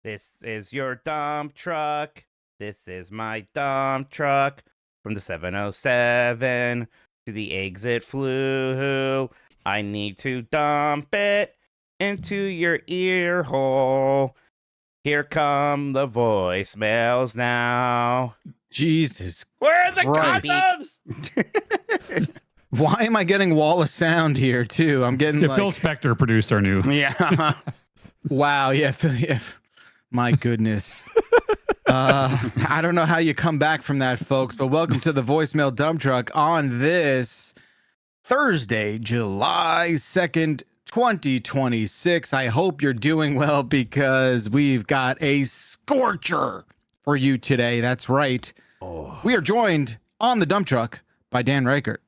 This is your dump truck. This is my dump truck. From the 707 to the exit flue. I need to dump it into your ear hole. Here come the voicemails now. Jesus. Where are the Christ. condoms? Why am I getting wall of sound here too? I'm getting Phil Spector produced our new. Yeah. Wow. Yeah. My goodness. I don't know how you come back from that, folks, but welcome to the voicemail dump truck on this Thursday, July 2nd, 2026. I hope you're doing well because we've got a scorcher for you today. That's right. Oh. We are joined on the dump truck by Dan Reichert.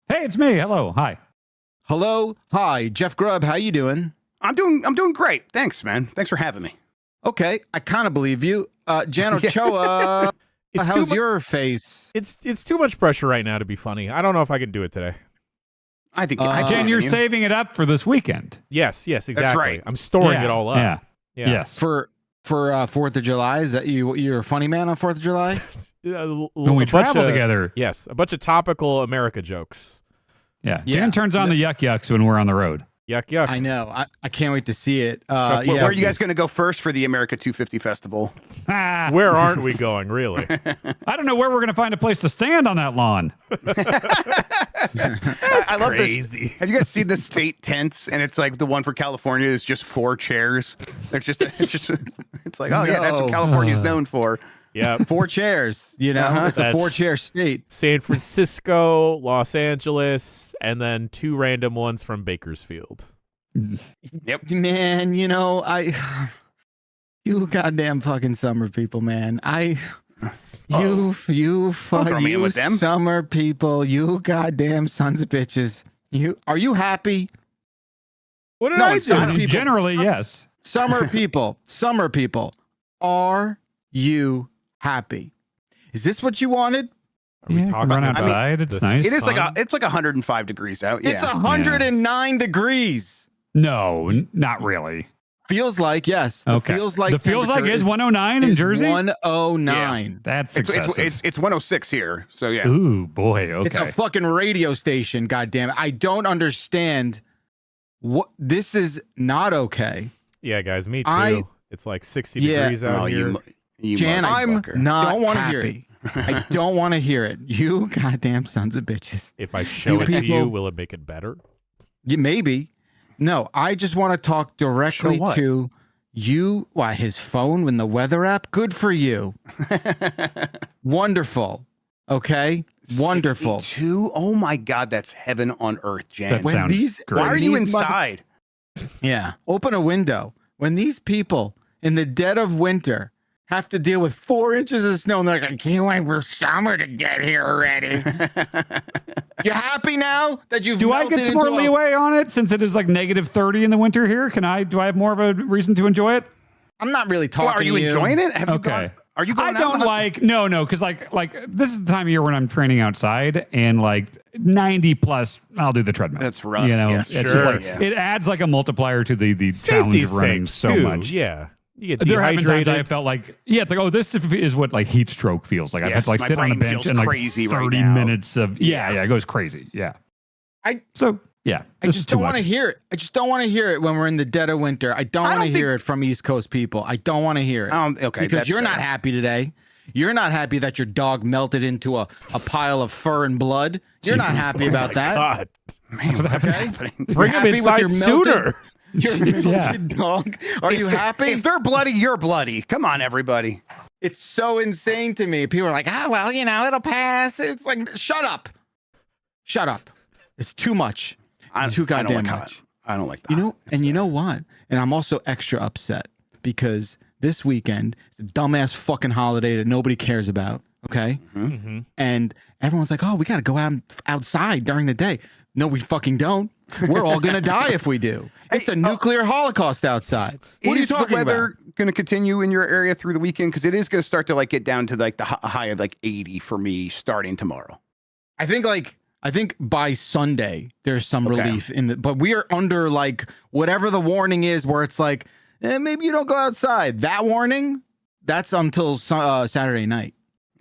Hey, it's me. Hello. Hi. Hello. Hi. Jeff Grubb. How you doing? I'm doing great. Thanks, man. Thanks for having me. Okay. I kind of believe you. Jan Ochoa, how's your face? It's too much pressure right now to be funny. I don't know if I can do it today. I think Jan, you're saving it up for this weekend. Yes, exactly. right. I'm storing it all up. Yeah. Yes. For 4th of July, is that you're a funny man on 4th of July? When we travel together. Yes, a bunch of topical America jokes. Yeah. Jan turns on the yuck yucks when we're on the road. Yuck. I know. I can't wait to see it. Where are you guys going to go first for the America 250 Festival? Where aren't we going, really? I don't know where we're going to find a place to stand on that lawn. I love crazy. This. Have you guys seen the state tents? And it's like the one for California is just 4 chairs. It's like, oh yeah, that's what California is known for. Yeah, 4 chairs. You know, it's a 4-chair state. San Francisco, Los Angeles, and then 2 random ones from Bakersfield. Yep. Man, you know, you goddamn fucking summer people, man. You throw me in with them. Summer people, you goddamn sons of bitches. Are you happy? What did I do? Summer people, Generally, yes. Summer people, are you happy? Is this what you wanted? Are we talking run about outside? It's nice. It is it's like 105 degrees out. It's 109 degrees. No, not really. Feels like, yes. Okay. Feels like is 109 in Jersey? 109. Yeah. That's excessive. It's 106 here. So yeah. Ooh, boy. Okay. It's a fucking radio station, goddammit. I don't understand what this is not okay. Yeah, guys, me too. It's like 60 degrees out here. Jan, I'm not don't want to hear it. I don't want to hear it. You goddamn sons of bitches. If I show it to you, will it make it better? Maybe. No, I just want to talk directly to you. Why, his phone when the weather app? Good for you. Wonderful. Okay? Wonderful. 62? Oh my God, that's heaven on earth, Jan. That sounds great. Why are you inside? Yeah. Open a window. When these people in the dead of winter have to deal with 4 inches of snow and they're like, I can't wait for summer to get here already. You happy now that you've Do I get some more leeway on it since it is like negative 30 in the winter here? Do I have more of a reason to enjoy it? I'm not really talking Are you enjoying it? Have you Okay. gone? Are you going I don't like no, because like this is the time of year when I'm training outside and like 90 plus, I'll do the treadmill. That's rough. You know, Yeah, it's sure. just like Yeah. it adds like a multiplier to the challenge of running so too. much. Yeah. You get There have been times I dehydrated. felt like, it's like, oh, this is what like heat stroke feels like. I have to like my sit on the brain bench feels and like crazy 30 right now. minutes of it goes crazy. Yeah. I This just is too don't want to much. hear it. I just don't want to hear it when we're in the dead of winter. I don't want to hear it from East Coast people. I don't want to hear it. Okay, because that's you're not fair. happy today. You're not happy that your dog melted into a pile of fur and blood. You're not happy about that. God. Man, what's Okay? happening? Bring him happy with inside your sooner. Your melted dog. Are you happy? If they're bloody, you're bloody. Come on, everybody. It's so insane to me. People are like, well, you know, it'll pass. It's like, shut up. Shut up. It's too much. It's too goddamn much. I don't like that. You know, and you know what? And I'm also extra upset because this weekend is a dumbass fucking holiday that nobody cares about. Okay. Mm-hmm. And everyone's like, oh, we got to go outside during the day. No, we fucking don't. We're all going to die if we do. It's a nuclear holocaust outside. What are you talking the weather about? going to continue in your area through the weekend? Because it is going to start to like get down to like the high of like 80 for me starting tomorrow. I think by Sunday there's some relief in the, but we are under like whatever the warning is where it's like maybe you don't go outside. That warning, that's until Saturday night.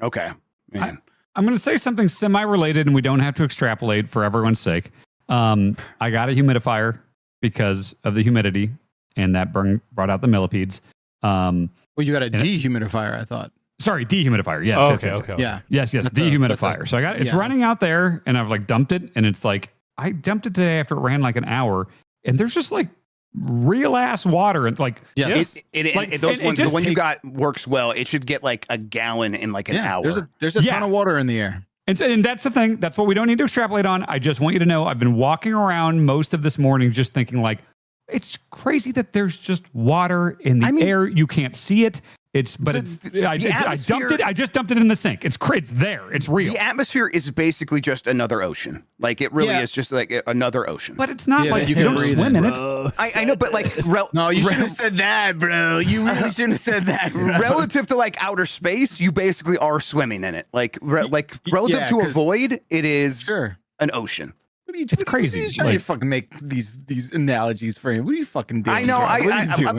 Okay. Man. I'm going to say something semi-related, and we don't have to extrapolate for everyone's sake. I got a humidifier because of the humidity, and that brought out the millipedes. Well, you got a dehumidifier, I thought. Sorry, dehumidifier. Yes. Oh, yes, okay, yes. okay. Yeah. Yes, dehumidifier. So I got it's running out there, and I've like dumped it, and it's like I dumped it today after it ran like an hour, and there's just like real ass water and like Yes. The one you got works well. It should get like a gallon in like an hour. There's a ton of water in the air. And that's the thing. That's what we don't need to extrapolate on. I just want you to know I've been walking around most of this morning just thinking like, it's crazy that there's just water in the air. You can't see it. I dumped it. I just dumped it in the sink. It's there. It's real. The atmosphere is basically just another ocean. Like it really is just like another ocean. But it's not like you don't swim in it. I know, but like no, you should have said that, bro. You really shouldn't have said that. Bro. Relative to like outer space, you basically are swimming in it. Like relative to a void, it is an ocean. It's crazy. What are you fucking make these analogies for him? What are you fucking doing? I know.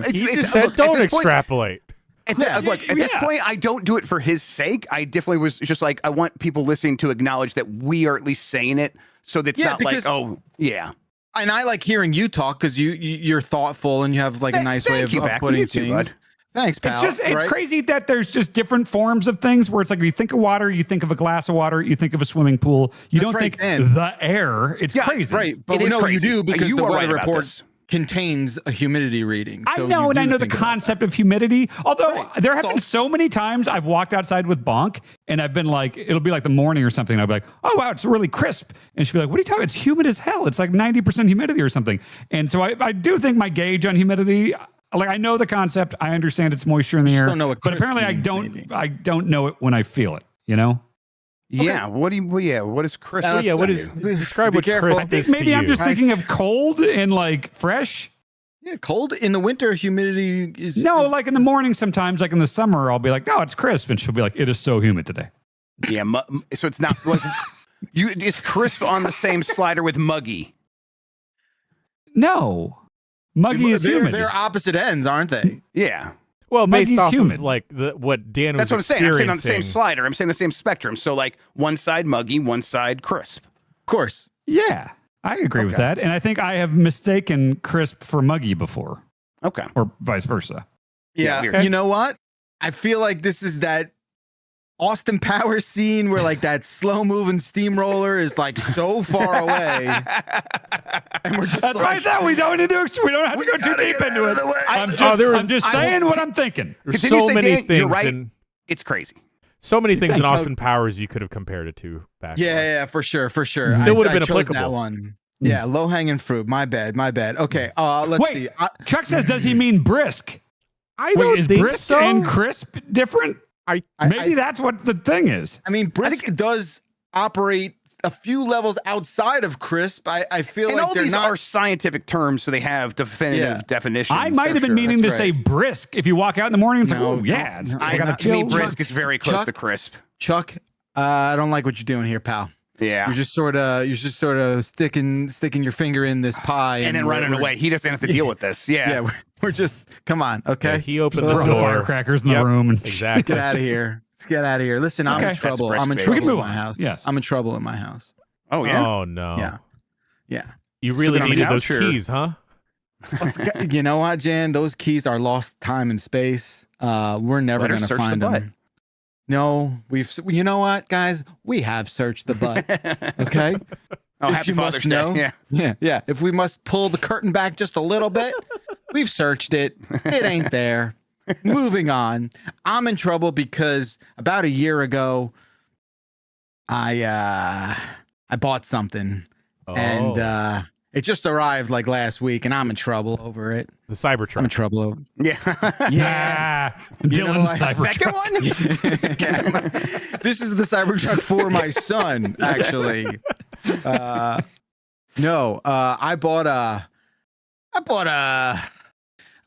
He just said don't extrapolate. At this point, I don't do it for his sake. I definitely was just like, I want people listening to acknowledge that we are at least saying it, so that's not like, oh, yeah. And I like hearing you talk because you're thoughtful and you have like a nice way of putting things. Thanks, pal. It's crazy that there's just different forms of things where it's like you think of water, you think of a glass of water, you think of a swimming pool. You don't think the air. It's crazy. Right. But you do because the weather report contains a humidity reading. So I know the concept of humidity. Although there have been so many times I've walked outside with Bonk and I've been like, it'll be like the morning or something. And I'll be like, oh, wow, it's really crisp. And she'll be like, what are you talking about? It's humid as hell. It's like 90% humidity or something. And so I do think my gauge on humidity, like I know the concept. I understand it's moisture in the air. But apparently I don't know it when I feel it, you know? Yeah. Okay. What is crisp? Describe what crisp is to you. Maybe I'm just thinking of cold and like fresh. Yeah, cold in the winter, humidity is like in the morning sometimes, like in the summer, I'll be like, oh, it's crisp. And she'll be like, it is so humid today. Yeah. So it's not like it's crisp on the same slider with muggy. No. Muggy is humid. They're opposite ends, aren't they? Yeah. Well, based off humid. of like what Dan was That's what I'm saying. I'm saying on the same experiencing. slider. I'm saying the same spectrum. So like one side muggy, one side crisp. Of course. Yeah, I agree with that. And I think I have mistaken crisp for muggy before. Okay. Or vice versa. Yeah. You know what? I feel like this is that Austin Powers scene where like that slow moving steamroller is like so far away. And we're just That's why I said we don't have to go too deep into it. I'm just saying what I'm thinking. There's so many things. You're right. It's crazy. So many things in Austin Powers you could have compared it to back. Yeah, for sure. Still would have been applicable. That one. Yeah, low hanging fruit. My bad. Okay, let's see. Chuck says, does he mean brisk? I don't is think brisk so. and crisp different? Maybe that's what the thing is. I mean, brisk does operate a few levels outside of crisp. I feel and like all these are scientific terms, so they have definitive definitions. I might have been meaning to say brisk. If you walk out in the morning, it's like, oh yeah, I got to chill. Brisk is very close to crisp. Chuck, I don't like what you're doing here, pal. Yeah, you're just sort of sticking your finger in this pie and then running away. He doesn't have to deal with this. Yeah, we're just come on, okay. Yeah, he opens the door, firecrackers in the room, and exactly. Get out of here. Let's get out of here. Listen, I'm in trouble. I'm in trouble in my house. Yes, I'm in trouble in my house. Oh yeah. Oh no. Yeah. You really needed those keys, huh? You know what, Jan? Those keys are lost time and space. We're never gonna find them. No, you know what, guys? We have searched the butt. Okay. Oh, happy Father's Day. Yeah. If we must pull the curtain back just a little bit, we've searched it. It ain't there. Moving on. I'm in trouble because about a year ago, I bought something and it just arrived like last week, and I'm in trouble over it. The Cybertruck. I'm in trouble over. Yeah. Dylan's Cybertruck. Second one. This is the Cybertruck for my son, actually. No, I bought a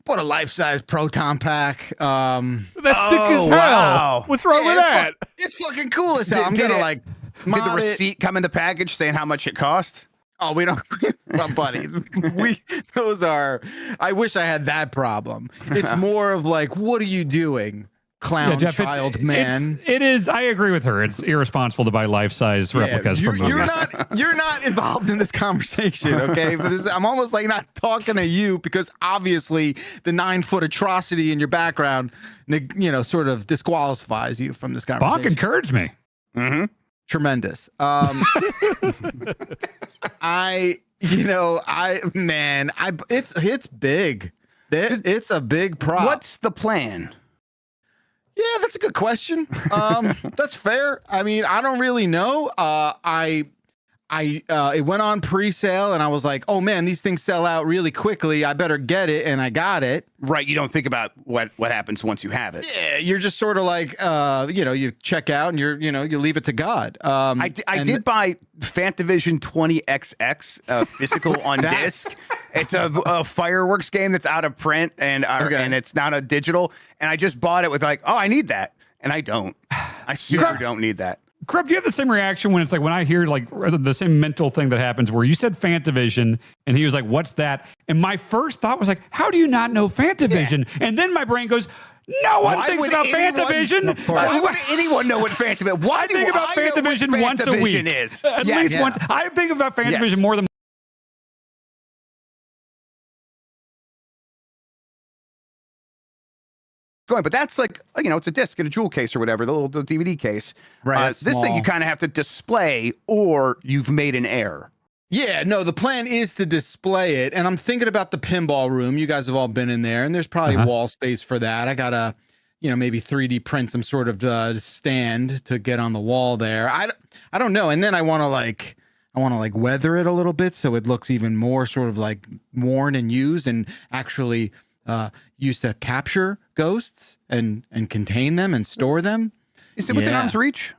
life-size proton pack. That's sick as hell. Wow. What's wrong with that? It's fucking cool as hell. I'm gonna like. Did the receipt come in the package saying how much it cost? Oh, we don't, well, buddy. Those are. I wish I had that problem. It's more of like, what are you doing, clown Jeff, child man? It is. I agree with her. It's irresponsible to buy life-size replicas from movies. You're not involved in this conversation, okay? But I'm almost like not talking to you because obviously the 9-foot atrocity in your background, sort of disqualifies you from this conversation. Bonk encouraged me. Mm-hmm. Tremendous. It's big. It's a big prop. What's the plan? Yeah, that's a good question. That's fair. I mean, I don't really know. It went on pre-sale and I was like, oh man, these things sell out really quickly. I better get it. And I got it. Right. You don't think about what happens once you have it. Yeah. You're just sort of like, you check out and you leave it to God. I did buy Fantavision 20XX physical on disc. It's a fireworks game that's out of print and it's not a digital. And I just bought it with like, oh, I need that. And I don't. I super don't need that. Crub, do you have the same reaction when it's like when I hear like the same mental thing that happens where you said Fantavision and he was like, what's that? And my first thought was like, how do you not know Fantavision? Yeah. And then my brain goes, no one thinks about Fantavision. Why would anyone know what Fantavision? Why do I think about Fantavision once a week? At least once. I think about Fantavision more than. Going, but that's like, it's a disc in a jewel case or whatever, the DVD case. Right. This thing you kind of have to display or you've made an error. Yeah, no, the plan is to display it. And I'm thinking about the pinball room. You guys have all been in there and there's probably wall space for that. I got to, maybe 3D print some sort of stand to get on the wall there. I don't know. And then I want to weather it a little bit so it looks even more sort of like worn and used and actually used to capture ghosts and contain them and store them. Is it within arm's reach?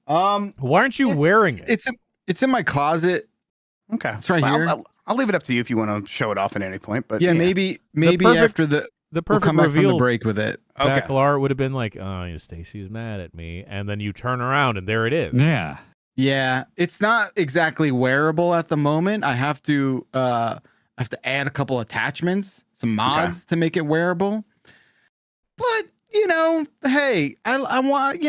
Why aren't you wearing it? It's in my closet. Okay, it's right here. I'll leave it up to you if you want to show it off at any point. But maybe after the perfect we'll come back reveal from the break with it. Okay. Backlar would have been like, oh, Stacy's mad at me, and then you turn around and there it is. Yeah. It's not exactly wearable at the moment. I have to add a couple attachments, some mods to make it wearable. But hey, I want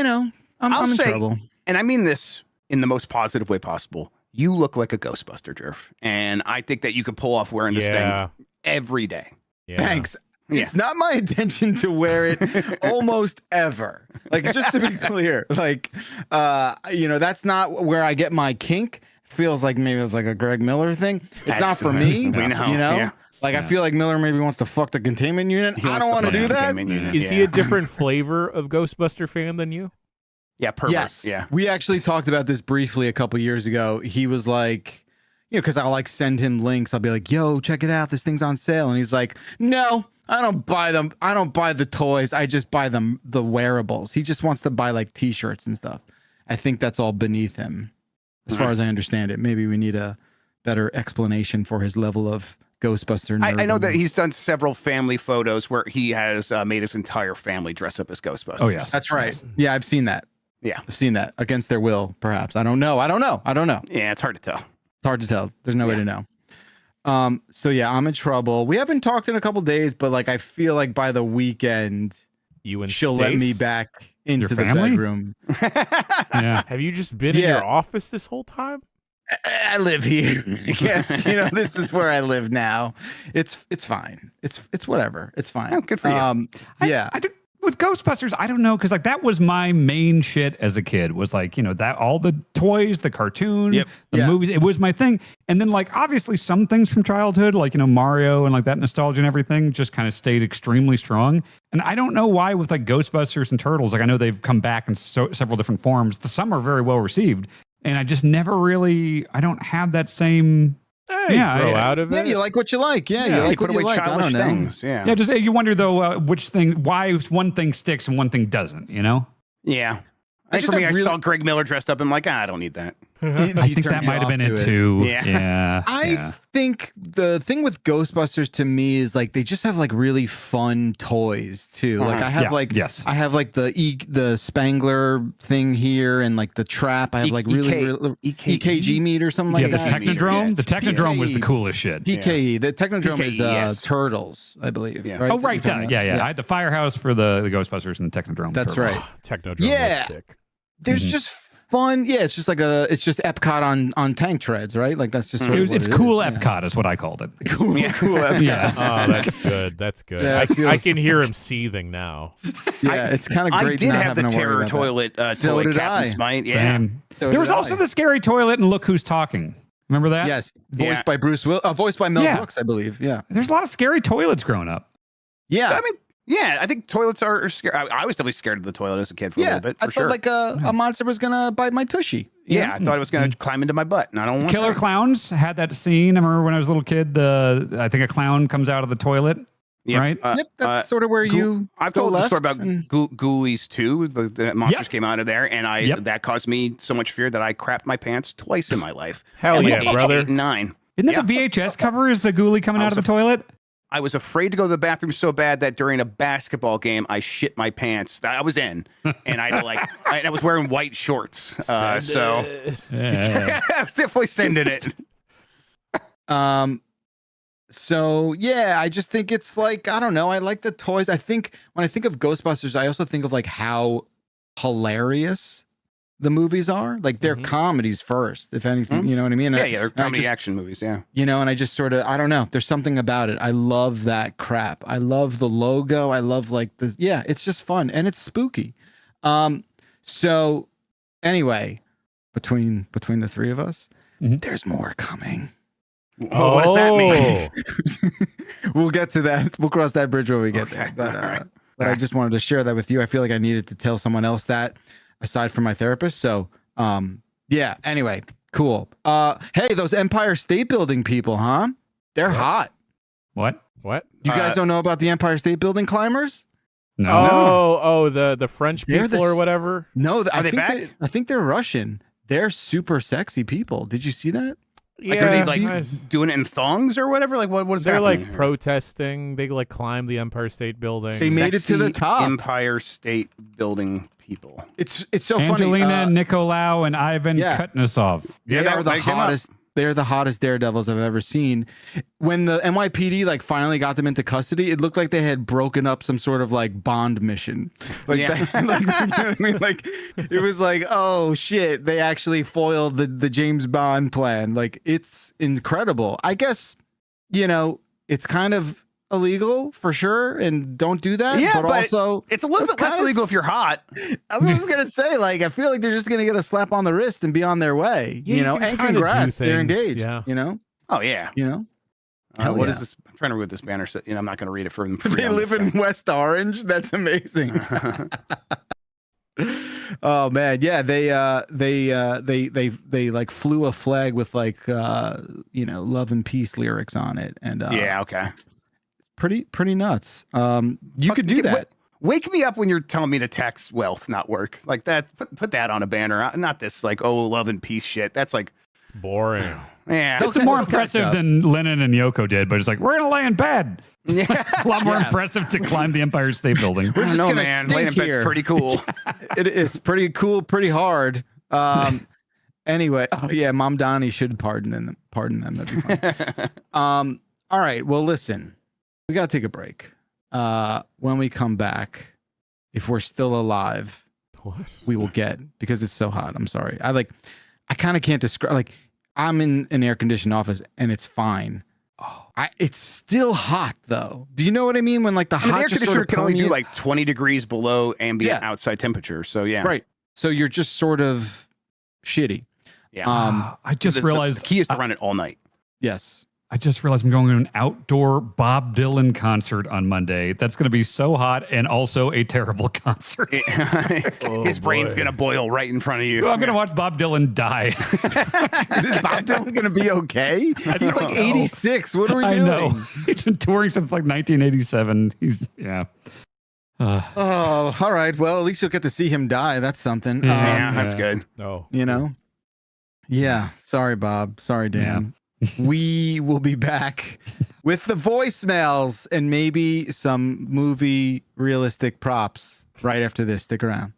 I'm in trouble. And I mean this in the most positive way possible. You look like a Ghostbuster, Jerf, and I think that you could pull off wearing this thing every day. Yeah. Thanks. Yeah. It's not my intention to wear it almost ever. Like, just to be clear, like, that's not where I get my kink. Feels like maybe it's like a Greg Miller thing. It's not for me. We know. Yeah. Like, I feel like Miller maybe wants to fuck the containment unit. I don't want to do that. Is he a different flavor of Ghostbuster fan than you? Yeah, pervert. Yes. Yeah. We actually talked about this briefly a couple years ago. He was like, because I'll like send him links. I'll be like, yo, check it out. This thing's on sale. And he's like, no, I don't buy them. I don't buy the toys. I just buy the wearables. He just wants to buy like t-shirts and stuff. I think that's all beneath him. As far as I understand it, maybe we need a better explanation for his level of Ghostbuster nerd. I know that he's done several family photos where he has made his entire family dress up as Ghostbusters. Oh, yes. That's right. Yeah, I've seen that. Yeah. I've seen that against their will, perhaps. I don't know. Yeah, it's hard to tell. It's hard to tell. There's no way to know. So yeah, I'm in trouble. We haven't talked in a couple days, but like I feel like by the weekend, she'll let me back into the bedroom. Yeah. Have you just been in your office this whole time? I live here. I guess this is where I live now. It's fine. It's whatever. It's fine. Oh, good for you. With Ghostbusters, I don't know, because like that was my main shit as a kid. Was like that all the toys, the cartoon, the movies. It was my thing. And then like obviously some things from childhood, like Mario and like that nostalgia and everything, just kind of stayed extremely strong. And I don't know why with like Ghostbusters and Turtles, like I know they've come back in several different forms. Some are very well received, and I just never really. I don't have that same. Grow out of it. Yeah, you like what you like. Yeah, you like what you like. I don't know. Things. Yeah. Just you wonder though why one thing sticks and one thing doesn't. Yeah. I saw Greg Miller dressed up. I'm like, I don't need that. I think that might have been it too. Yeah. I think the thing with Ghostbusters to me is like they just have like really fun toys too. Like I have I have like the Spangler thing here and like the trap. I have like really EKG meter or something like that. The Technodrome. The Technodrome was the coolest shit. PKE. The Technodrome is Turtles, I believe. Yeah. Right? Oh right, yeah. I had the Firehouse for the Ghostbusters and the Technodrome. That's right. Technodrome was sick. There's just fun. Yeah, it's just like it's just Epcot on tank treads, right? Like that's just it's cool Epcot is what I called it. Cool Epcot. Yeah. Oh, that's good. That's good. Yeah, I can hear him seething now. Yeah, it's kind of great. I did have the terror toilet toy, Captain Smite. Yeah. Same. There was also the scary toilet and Look Who's Talking. Remember that? Yes, voiced by Bruce Will. Voiced by Mel Brooks, I believe. Yeah. There's a lot of scary toilets growing up. Yeah. I mean, yeah, I think toilets are scary. I was definitely scared of the toilet as a kid for a little bit. I thought like a monster was gonna bite my tushy. Yeah, I thought it was gonna climb into my butt, and I don't want Killer Clowns had that scene. I remember when I was a little kid. I think a clown comes out of the toilet. Yep. Right. That's sort of where I've told the story about Ghoulies too. The monsters came out of there, and that caused me so much fear that I crapped my pants twice in my life. Hell yeah, brother! 8 and 9. Isn't that the VHS cover? Is the ghoulie coming out of the toilet? I was afraid to go to the bathroom so bad that during a basketball game, I shit my pants. I was in, and I was wearing white shorts. I was definitely sending it. So yeah, I just think it's like, I don't know. I like the toys. I think when I think of Ghostbusters, I also think of like how hilarious the movies are. Like they're comedies first, if anything, you know what I mean? Yeah, they're comedy action movies. Yeah. You know, and I just sort of, I don't know. There's something about it. I love that crap. I love the logo. I love like it's just fun and it's spooky. So anyway, between the three of us, there's more coming. Oh, what does that mean? We'll get to that. We'll cross that bridge when we get there. But I just wanted to share that with you. I feel like I needed to tell someone else that aside from my therapist. So, yeah, anyway, cool. Hey, those Empire State Building people, huh? They're hot. What? You guys don't know about the Empire State Building climbers? No. The French people or whatever? No, are they back? I think they're Russian. They're super sexy people. Did you see that? Like, are they doing it in thongs or whatever? Like what is they're like protesting. They like climb the Empire State Building. They made it to the top. Empire State Building people. It's so funny. Angelina Nicolau and Ivan Kutnesov. Yeah, they're the hottest. They're the hottest daredevils I've ever seen. When the NYPD like finally got them into custody, it looked like they had broken up some sort of like Bond mission. Like, you know what I mean? Like it was like, oh shit, they actually foiled the James Bond plan. Like it's incredible. I guess, you know, it's kind of illegal for sure, and don't do that. Yeah, but also it's a little bit less illegal if you're hot. I was just gonna say, like, I feel like they're just gonna get a slap on the wrist and be on their way. Yeah, you know, and congrats, they're engaged. Yeah. You know. Oh yeah. You know. What is this? I'm trying to read what this banner says. You know, I'm not gonna read it for them. They live in West Orange. That's amazing. Oh man, yeah, they like flew a flag with like love and peace lyrics on it, and yeah, okay. Pretty nuts. You could do that. Wake me up when you're telling me to tax wealth, not work. Like that. Put that on a banner. Not this like love and peace shit. That's like boring. Yeah, it's more impressive than Lennon and Yoko did. But it's like we're gonna lay in bed. Yeah, it's a lot more impressive to climb the Empire State Building. We're just gonna man. Laying in bed's pretty cool. It's pretty cool, pretty hard. Anyway, Mom Donnie should pardon them. That'd be fun. All right. Well, listen. We got to take a break. When we come back, if we're still alive, we will get, because it's so hot. I'm sorry. I kind of can't describe, like, I'm in an air conditioned office and it's fine. It's still hot though. Do you know what I mean? When like the hot air conditioner can only do like 20 degrees below ambient outside temperature. So yeah. Right. So you're just sort of shitty. Yeah. I just realized the key is to run it all night. Yes. I just realized I'm going to an outdoor Bob Dylan concert on Monday. That's going to be so hot and also a terrible concert. His brain's going to boil right in front of you. Well, I'm going to watch Bob Dylan die. Is Bob Dylan going to be okay? He's like 86. What are we doing? I know. He's been touring since like 1987. Oh, all right. Well, at least you'll get to see him die. That's something. Yeah, that's good. Oh, you know? Yeah. Sorry, Bob. Sorry, Dan. We will be back with the voicemails and maybe some movie realistic props right after this. Stick around.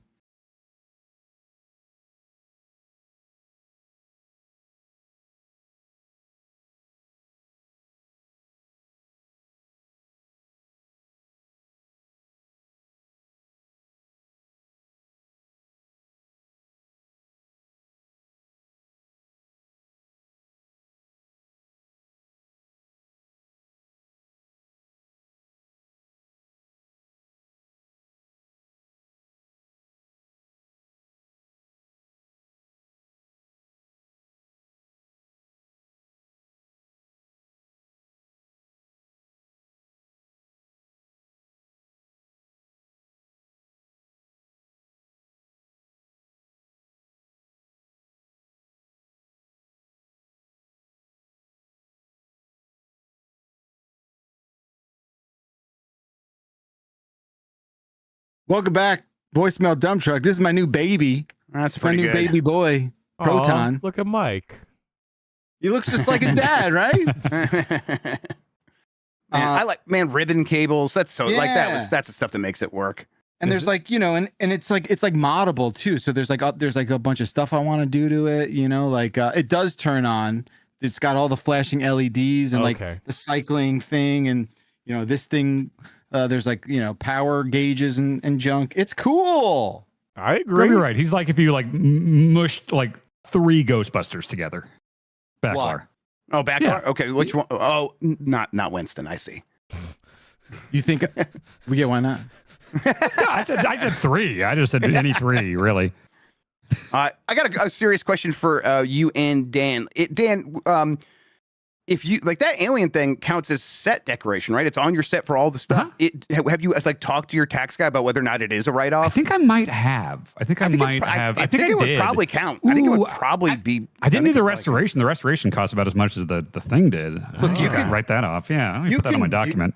Welcome back, Voicemail Dump Truck. This is my new baby. That's My pretty new good. baby boy, Proton. Aw, look at Mike. He looks just like his dad, right? I like ribbon cables. That's so like Yeah. that's the stuff that makes it work. And there's like, and it's like moddable too. So there's like a bunch of stuff I want to do to it, like it does turn on. It's got all the flashing LEDs and like the cycling thing and this thing there's like, power gauges and junk. It's cool. I agree. You're right. He's like if you like mushed like 3 Ghostbusters together. Backlar. Oh, Backlar? Okay, which one? Oh, not Winston, I see. You think we get why not? No, I said 3. I just said any 3, really. I got a serious question for you and Dan. Dan, if you like that alien thing counts as set decoration, right? It's on your set for all the stuff. Have you like talked to your tax guy about whether or not it is a write-off? I think I might have. I think I might have. I think it would probably count. I think it would probably be. I didn't need the restoration. The restoration costs about as much as the thing did. Look, you can write that off. Yeah, let me put that on my document.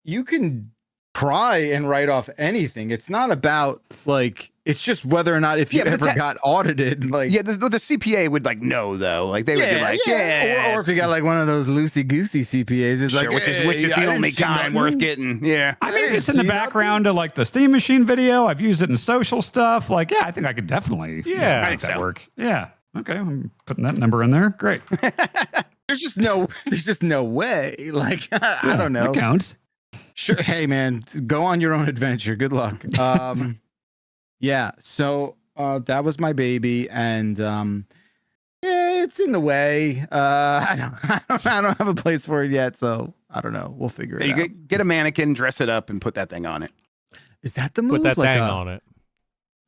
You can try and write off anything. It's not about like. It's just whether or not if you ever got audited, like the CPA would like know though, like they would be like or if you got like one of those loosey goosey CPAs, it's like which is the only kind worth getting. Yeah, I mean it's in the background of like the Steam Machine video. I've used it in social stuff. Like I think I could definitely make that work. Yeah, okay, I'm putting that number in there. Great. There's just no way. Like I don't know. It counts. Sure. Hey man, go on your own adventure. Good luck. Yeah, so that was my baby, and it's in the way. I don't have a place for it yet, so I don't know. We'll figure it out. Get a mannequin, dress it up, and put that thing on it. Is that the move? Put that thing on it.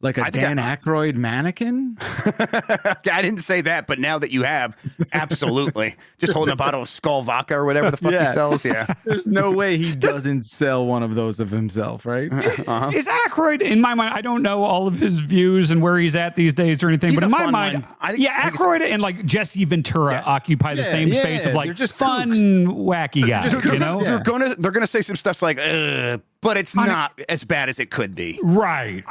Like a Dan Aykroyd mannequin? I didn't say that, but now that you have, absolutely. Just holding a bottle of Skull Vodka or whatever the fuck he sells. Yeah. There's no way he doesn't sell one of those of himself, right? Is Aykroyd, in my mind, I don't know all of his views and where he's at these days or anything, but in my mind, Aykroyd and like Jesse Ventura occupy the same space of like they're just fun, wacky guys. They're gonna say some stuff like, but it's not as bad as it could be. Right.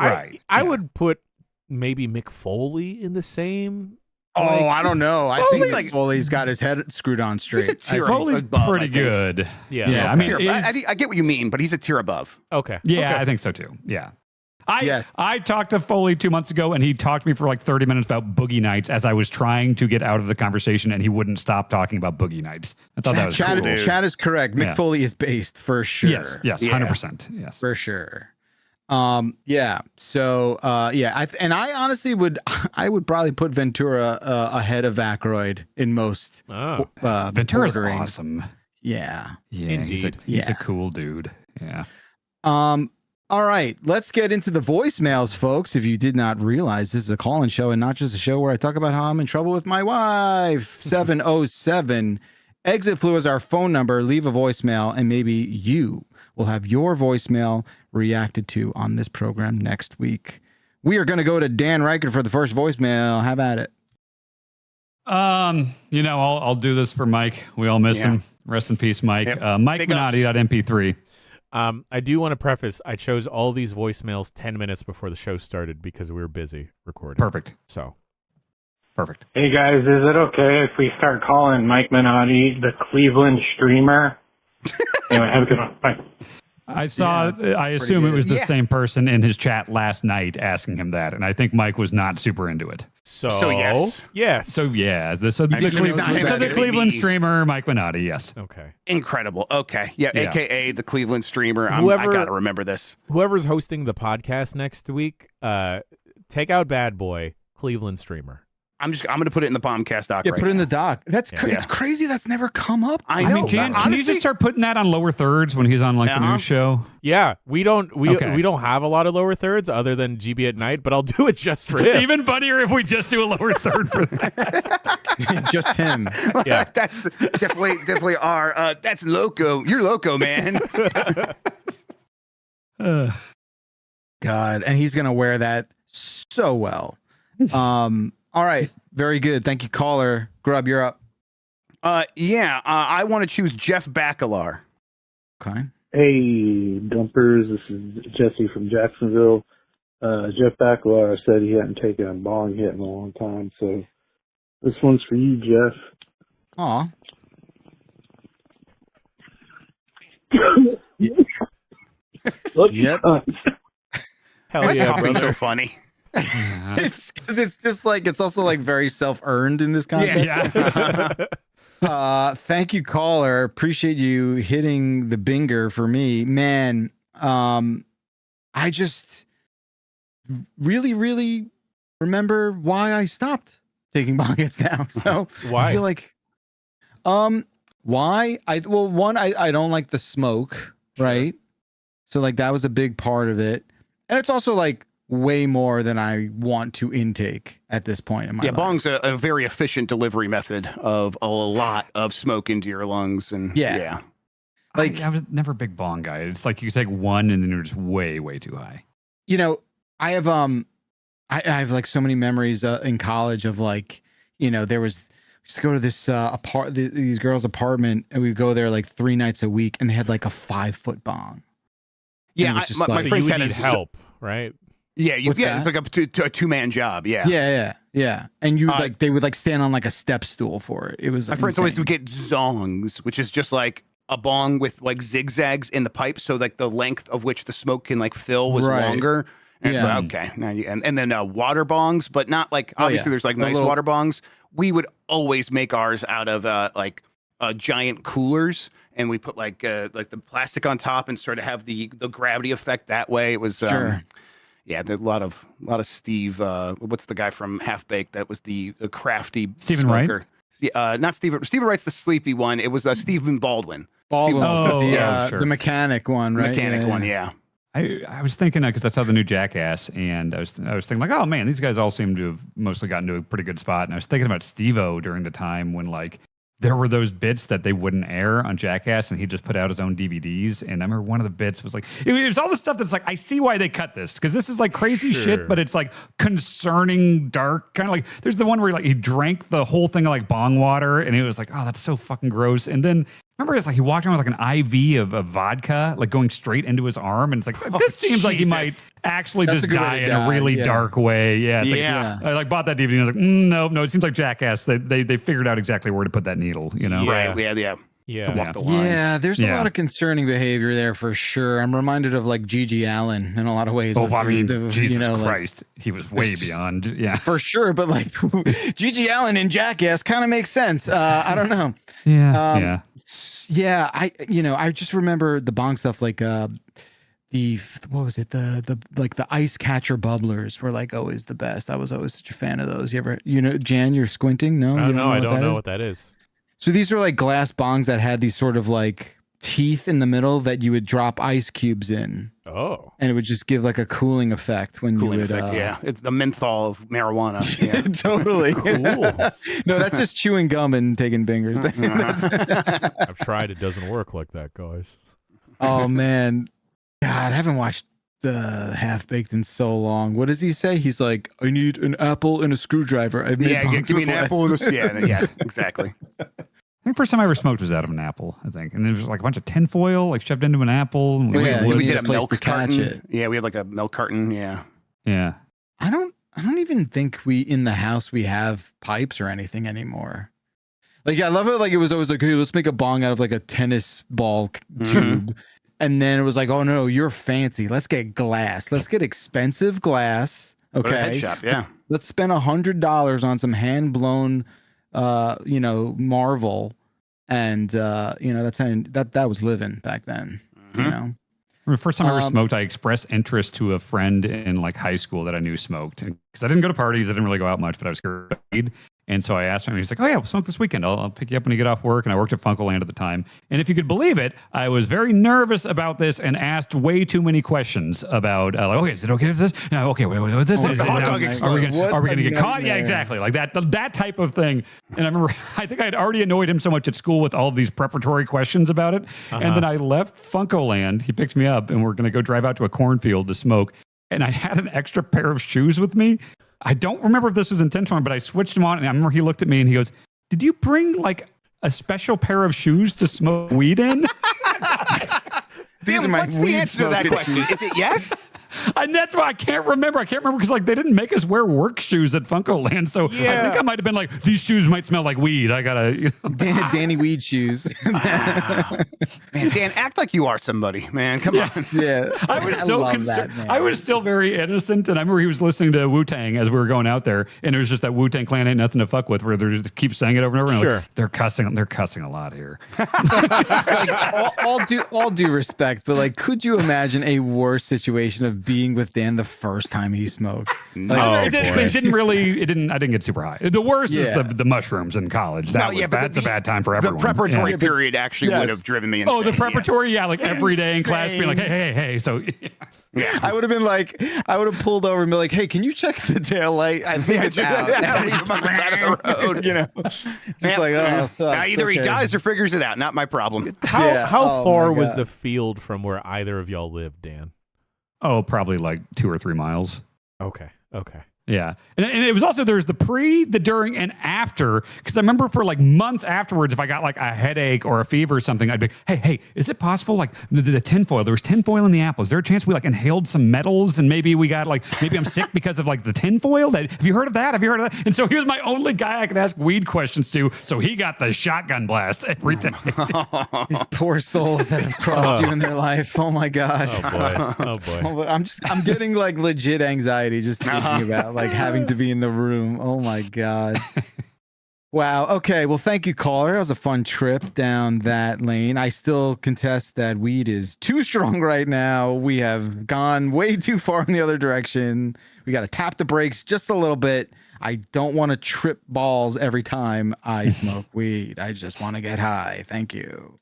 I would put maybe Mick Foley in the same. Oh, I don't know. I think like Foley's got his head screwed on straight. Foley's pretty good. Yeah. I mean, I get what you mean, but he's a tier above. Okay. Yeah, I think so too. Yeah. I talked to Foley 2 months ago, and he talked to me for like 30 minutes about Boogie Nights as I was trying to get out of the conversation, and he wouldn't stop talking about Boogie Nights. I thought that was cool. Chad is correct. Mick Foley is based for sure. Yes, 100%. Yes, for sure. So I honestly would probably put Ventura ahead of Aykroyd in most. Ventura's awesome. Yeah. Indeed. He's a cool dude. Yeah. All right, let's get into the voicemails, folks. If you did not realize, this is a call-in show and not just a show where I talk about how I'm in trouble with my wife. 707 Exit Flu is our phone number. Leave a voicemail, and maybe you will have your voicemail reacted to on this program next week. We are going to go to Dan Riker for the first voicemail. How about it? I'll do this for Mike. We all miss him. Rest in peace, Mike. Yep. Mike Minotti.mp3. I do want to preface, I chose all these voicemails 10 minutes before the show started because we were busy recording. Perfect. So. Perfect. Hey guys, is it okay if we start calling Mike Minotti the Cleveland Streamer? Anyway, have a good one. Bye. I assume it was the same person in his chat last night asking him that, and I think Mike was not super into it. So yes. So the Cleveland streamer, Mike Minotti, yes. Okay. Incredible. Okay. Yeah, AKA the Cleveland streamer. I got to remember this. Whoever's hosting the podcast next week, take out Bad Boy, Cleveland streamer. I'm going to put it in the Bombcast doc. Yeah, put it in the doc. It's crazy. That's never come up. I know. I mean, Jan, can you just start putting that on lower thirds when he's on like the news show? Yeah, we don't have a lot of lower thirds other than GB at night, but I'll do it just for him. It's even funnier if we just do a lower third for that. Just him. Yeah, that's definitely our. That's loco. You're loco, man. God, and he's gonna wear that so well. All right, very good. Thank you, caller. Grub, you're up. I want to choose Jeff Bakalar. Okay. Hey, Dumpers. This is Jesse from Jacksonville. Jeff Bakalar said he hadn't taken a bong hit in a long time, so this one's for you, Jeff. Aw. Yep. hell Why is yeah, coughing brother. so funny? It's because it's just like it's also like very self-earned in this context. Yeah. Thank you, caller. Appreciate you hitting the binger for me, man. I just really remember why I stopped taking bong hits now. So Why? I feel like, why? I don't like the smoke, right? So like that was a big part of it, and it's also like way more than I want to intake at this point in my life. Bong's a very efficient delivery method of a lot of smoke into your lungs, and like I was never a big bong guy. It's like you take one and then you're just way too high. You know, I have I have like so many memories in college of like, you know, we used to go to this these girls' apartment, and we'd go there like 3 nights a week, and they had like a 5-foot bong. Yeah, my So friends you would had need help, right? Yeah, What's it's that? like a two-man job. Yeah. Yeah. And you like they would like stand on like a step stool for it. It was My friends always insane. would get zongs, which is just like a bong with like zigzags in the pipe, so like the length of which the smoke can like fill was Right. longer. And it's Yeah. like, okay, now and then water bongs, but not like obviously there's like The nice little- water bongs. We would always make ours out of giant coolers, and we put like the plastic on top and sort of have the gravity effect that way. It was Sure. yeah, there's a lot of Steve. What's the guy from Half Baked that was the crafty Stephen Wright? smoker? Yeah, not Stephen. Stephen Wright's the sleepy one. It was Stephen Baldwin. Baldwin, Oh, the sure. mechanic one, right? Mechanic one, yeah. I was thinking because I saw the new Jackass, and I was thinking like, oh man, these guys all seem to have mostly gotten to a pretty good spot. And I was thinking about Steve-O during the time when like there were those bits that they wouldn't air on Jackass, and he just put out his own DVDs. And I remember one of the bits was like, it was all the stuff that's like, I see why they cut this, because this is like crazy shit, but it's like concerning, dark, kind of like, there's the one where like he drank the whole thing of like bong water, and it was like, oh, that's so fucking gross. And then remember, it's like he walked around with like an IV of vodka, like going straight into his arm, and it's like this seems like he might actually That's just a good way die to in die, a really yeah. dark way. Yeah, it's Yeah. Like, I like bought that DVD, and I was like, no, it seems like Jackass. They figured out exactly where to put that needle. You know, Yeah. Right. Yeah. Yeah. Walk the line. Yeah, there's a Yeah. lot of concerning behavior there for sure. I'm reminded of like Gigi Allen in a lot of ways. Oh, with I mean, the- Jesus you know, like, Christ, he was way it's just- beyond. Yeah, for sure, but like Gigi Allen in Jackass kind of makes sense. I don't know. yeah. Yeah, I just remember the bong stuff like what was it? The ice catcher bubblers were like always the best. I was always such a fan of those. You ever, Jan, you're squinting? No, I You don't know. I don't know is? what that is. So these were like glass bongs that had these sort of like teeth in the middle that you would drop ice cubes in, Oh. and it would just give like a cooling effect when Cooling you would. effect. Yeah. It's the menthol of marijuana. Yeah. Totally. Cool. No, that's just chewing gum and taking fingers. I've tried. It doesn't work like that, guys. Oh man, God, I haven't watched the Half Baked in so long. What does he say? He's like, I need an apple and a screwdriver. I've made Yeah, bongs give me an with apple. less." Yeah, exactly. I think first time I ever smoked was out of an apple, I think. And it was like a bunch of tinfoil, like shoved into an apple. And Oh, yeah, wood. you We need did a a place milk to catch carton. it. Yeah, we had like a milk carton. Yeah. Yeah. I don't don't even think we in the house we have pipes or anything anymore. Like, I love it. Like, it was always like, hey, let's make a bong out of like a tennis ball tube. And then it was like, oh no, you're fancy. Let's get glass. Let's get expensive glass. Go to a head Okay. shop, yeah. Let's spend $100 on some hand blown, marble. And, that was living back then, you know? The first time I ever smoked, I expressed interest to a friend in like high school that I knew smoked, because I didn't go to parties, I didn't really go out much, but I was scared of weed. And so I asked him, and he's like, "Oh yeah, we'll smoke this weekend. I'll pick you up when you get off work." And I worked at Funkoland at the time. And if you could believe it, I was very nervous about this and asked way too many questions about, like, okay, is it okay with this? No, okay, wait, what's this? Are we going to get caught? Yeah, exactly, like that type of thing. And I remember, I think I had already annoyed him so much at school with all of these preparatory questions about it. And then I left Funkoland. He picked me up, and we're going to go drive out to a cornfield to smoke. And I had an extra pair of shoes with me. I don't remember if this was intentional, but I switched them on, and I remember he looked at me and he goes, "Did you bring like a special pair of shoes to smoke weed in?" These are my what's the answer to that question? Is it yes? And that's why I can't remember. I can't remember because like they didn't make us wear work shoes at Funkoland. So I think I might have been like, these shoes might smell like weed. I gotta, Danny Weed shoes. Man, Dan, act like you are somebody, man. Come on. Yeah, I was so concerned. I was still very innocent, and I remember he was listening to Wu-Tang as we were going out there, and it was just that Wu-Tang Clan ain't nothing to fuck with, where they just keep saying it over and over. And Sure. like, they're cussing a lot here. all due respect, but like, could you imagine a worse situation of being with Dan the first time he smoked? No, I didn't get super high. The worst is Yeah. the mushrooms in college. That's a bad time for everyone. The preparatory Yeah. period actually would have driven me insane. Oh, the preparatory, yeah, like every day in class, being like, Insane. hey. So, Yeah. I would have been like, I would have pulled over and be like, "Hey, can you check the tail light? I think it's out." On the side of the road. You know, just Yeah. like, oh, sucks. Now, either he Okay. dies or figures it out. Not my problem. How Oh, far my was God. the field from where either of y'all lived, Dan? oh, probably like 2 or 3 miles. Okay. Yeah. And it was also, there's the pre, the during, and after. Because I remember for like months afterwards, if I got like a headache or a fever or something, I'd be like, hey, is it possible? Like the tinfoil, there was tinfoil in the apple. Is there a chance we like inhaled some metals and maybe we got like, maybe I'm sick because of like the tinfoil? Have you heard of that? And so he was my only guy I could ask weed questions to. So he got the shotgun blast every day. These poor souls that have crossed you in their life. Oh my gosh. Oh boy. I'm getting like legit anxiety just thinking about like having to be in the room. Oh my God. Wow. Okay. Well, thank you, caller. That was a fun trip down that lane. I still contest that weed is too strong right now. We have gone way too far in the other direction. We got to tap the brakes just a little bit. I don't want to trip balls every time I smoke weed. I just want to get high. Thank you.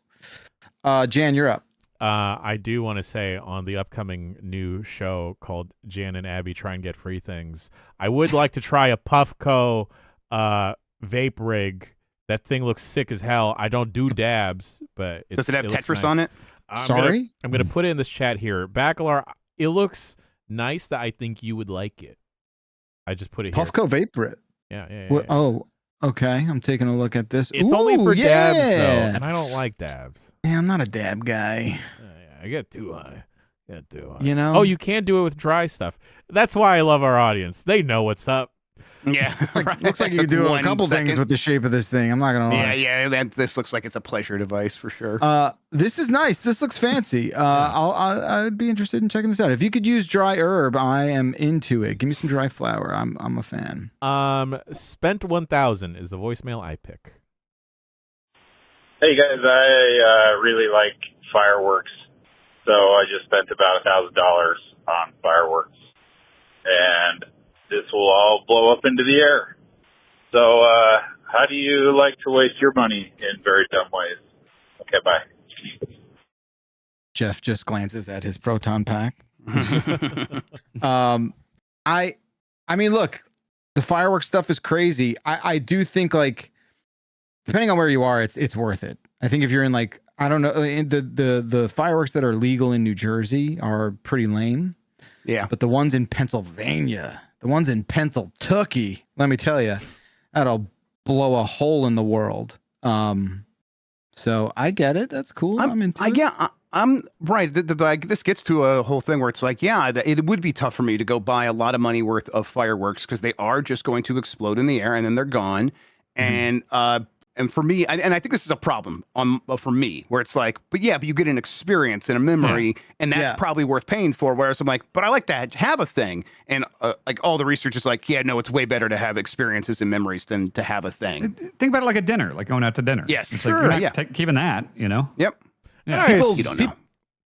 Jan, you're up. I do want to say on the upcoming new show called Jan and Abby Try and Get Free Things, I would like to try a Puffco vape rig. That thing looks sick as hell. I don't do dabs, but Does it have looks Tetris nice. on it? I'm Sorry? gonna put it in this chat here. Bacalar, it looks nice that I think you would like it. I just put it here. Puffco Vape. Yeah. What? Oh, okay. I'm taking a look at this. It's only for dabs though, yeah. and I don't like dabs. Yeah, I'm not a dab guy. I get too high. You know? Oh, you can't do it with dry stuff. That's why I love our audience. They know what's up. Yeah. Looks like you can do a couple things with the shape of this thing. I'm not gonna lie. Yeah. This looks like it's a pleasure device for sure. This is nice. This looks fancy. I'd be interested in checking this out. If you could use dry herb, I am into it. Give me some dry flower. I'm a fan. Spent 1000 is the voicemail I pick. Hey guys, I really like fireworks, so I just spent about $1,000 on fireworks, and this will all blow up into the air. So, how do you like to waste your money in very dumb ways? Okay, bye. Jeff just glances at his proton pack. I mean, look, the fireworks stuff is crazy. I do think like, depending on where you are, it's worth it. I think if you're in like, I don't know, the fireworks that are legal in New Jersey are pretty lame. Yeah. But the ones in Pennsylvania, the ones in Pennsylvania, let me tell you, that'll blow a hole in the world. So I get it. That's cool. I'm into it. I'm right. This gets to a whole thing where it's like, yeah, it would be tough for me to go buy a lot of money worth of fireworks because they are just going to explode in the air and then they're gone. And for me, and I think this is a problem for me, where it's like, but you get an experience and a memory, and that's probably worth paying for. Whereas I'm like, but I like to have a thing, and like all the research is like, yeah, no, it's way better to have experiences and memories than to have a thing. Think about it like a dinner, like going out to dinner. Yes, it's sure, like you're not keeping that, you know. Yep. Yeah. You don't know.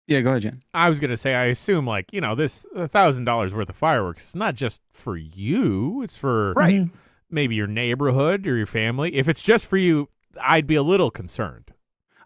Yeah, go ahead, Jen. I was gonna say, I assume like this $1,000 worth of fireworks. It's not just for you. It's for maybe your neighborhood or your family. If it's just for you, I'd be a little concerned.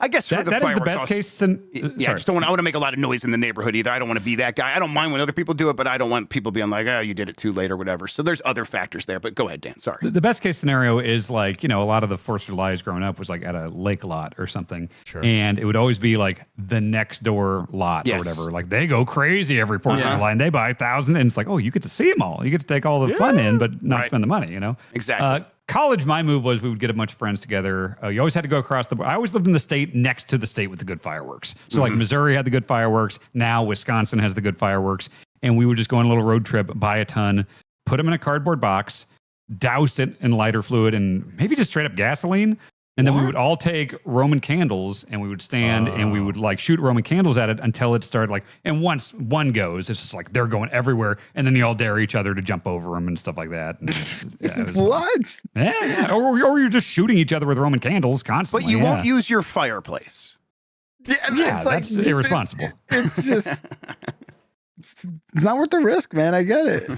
I guess that is the best case. I just don't want. I want to make a lot of noise in the neighborhood either. I don't want to be that guy. I don't mind when other people do it, but I don't want people being like, "Oh, you did it too late" or whatever. So there's other factors there. But go ahead, Dan. Sorry. The best case scenario is like, a lot of the 4th of July growing up was like at a lake lot or something, and it would always be like the next door lot or whatever. Like they go crazy every 4th of July and they buy 1,000, and it's like, oh, you get to see them all. You get to take all the fun in, but not spend the money. Exactly. College, my move was we would get a bunch of friends together. You always had to go across I always lived in the state next to the state with the good fireworks. So like Missouri had the good fireworks. Now Wisconsin has the good fireworks. And we would just go on a little road trip, buy a ton, put them in a cardboard box, douse it in lighter fluid and maybe just straight up gasoline. And then we would all take Roman candles and we would stand and we would like shoot Roman candles at it until it started like, and once one goes, it's just like they're going everywhere. And then you all dare each other to jump over them and stuff like that. What? Yeah. Or you're just shooting each other with Roman candles constantly. But you won't use your fireplace. Yeah, it's like, that's irresponsible. It's just, it's not worth the risk, man. I get it,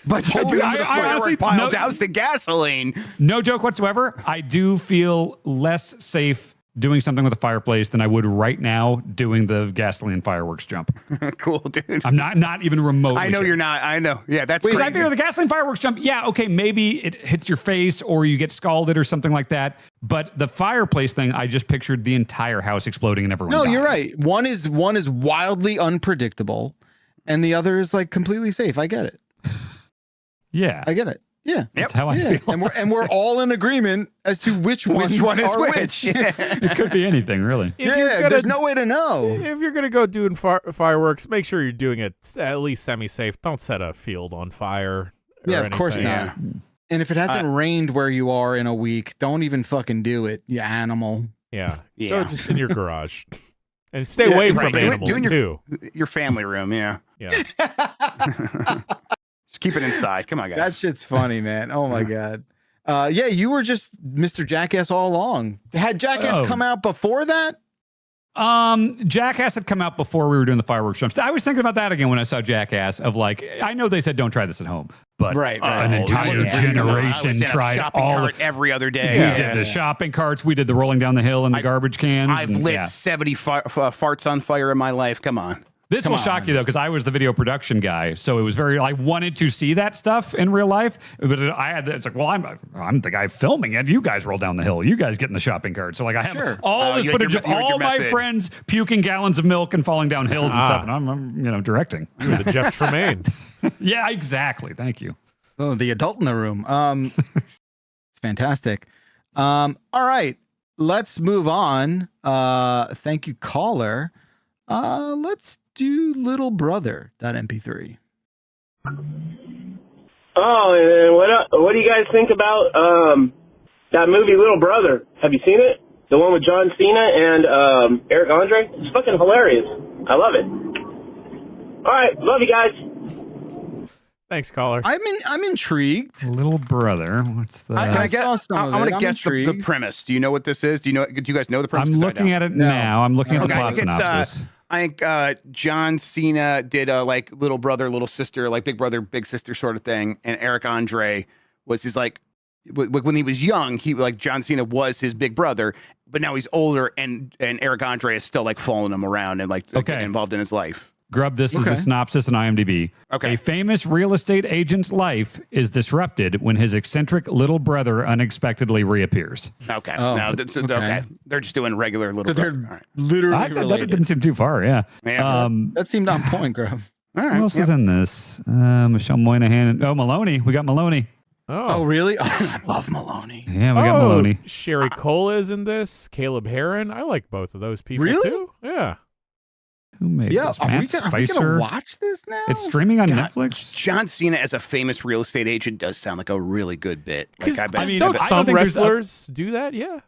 But I honestly douse the gasoline. No joke whatsoever. I do feel less safe doing something with a fireplace than I would right now doing the gasoline fireworks jump. Cool, dude. I'm not even remotely. I know you're not. I know. Yeah, that's crazy. I figure the gasoline fireworks jump. Yeah, okay, maybe it hits your face or you get scalded or something like that. But the fireplace thing, I just pictured the entire house exploding and everyone. No, dying. You're right. One is wildly unpredictable, and the other is like completely safe. I get it. Yeah, I get it. Yeah, that's how I feel. And we're all in agreement as to which one is which. It could be anything, really. There's no way to know. If you're gonna go doing fireworks, make sure you're doing it at least semi-safe. Don't set a field on fire. Yeah, of course not. Yeah. And if it hasn't rained where you are in a week, don't even fucking do it, you animal. Yeah. Go just in your garage. And stay away from animals, too. Your family room, yeah. Yeah. Just keep it inside. Come on, guys. That shit's funny, man. Oh, my God. Yeah, you were just Mr. Jackass all along. Had Jackass come out before that? Jackass had come out before we were doing the fireworks jumps. I was thinking about that again when I saw Jackass of like, I know they said don't try this at home, but an entire generation tried all every other day. We did the shopping carts. We did the rolling down the hill and the garbage cans. I've lit 70 farts on fire in my life. Come on. This will shock you, though, because I was the video production guy. So it was I wanted to see that stuff in real life. But it's like, well, I'm the guy filming it. You guys roll down the hill. You guys get in the shopping cart. So, like, I have all this footage of all my friends puking gallons of milk and falling down hills and stuff. And I'm directing. You're the Jeff Tremaine. Yeah, exactly. Thank you. Oh, the adult in the room. It's fantastic. All right. Let's move on. Thank you, caller. Let's do Little Brother.mp3. Oh, and what do you guys think about that movie Little Brother? Have you seen it? The one with John Cena and Eric Andre? It's fucking hilarious. I love it. All right, love you guys. Thanks, caller. I'm intrigued. Little Brother. What's the? I want to guess the premise. Do you know what this is? Do you guys know the premise? I'm looking at it now. I'm looking at the plot synopsis. I think John Cena did a like little brother, little sister, like big brother, big sister sort of thing, and Eric Andre was his like when he was young, he like John Cena was his big brother, but now he's older, and Eric Andre is still like following him around and like involved in his life. Grub, this is the synopsis on IMDb. Okay. A famous real estate agent's life is disrupted when his eccentric little brother unexpectedly reappears. Okay. Okay. They're just doing regular little brother. Literally that didn't seem too far, yeah. That seemed on point, Grub. All right. Who else is in this? Michelle Moynihan. Maloney. We got Maloney. Oh, really? Oh, I love Maloney. Yeah, we got Maloney. Sherry Cola is in this. Caleb Heron. I like both of those people Really? too. Yeah. Who made this? Are we Matt gonna Spicer. watch this now? It's streaming on God, Netflix. John Cena as a famous real estate agent does sound like a really good bit. Like, I mean, don't I don't some think there's wrestlers do that? Yeah.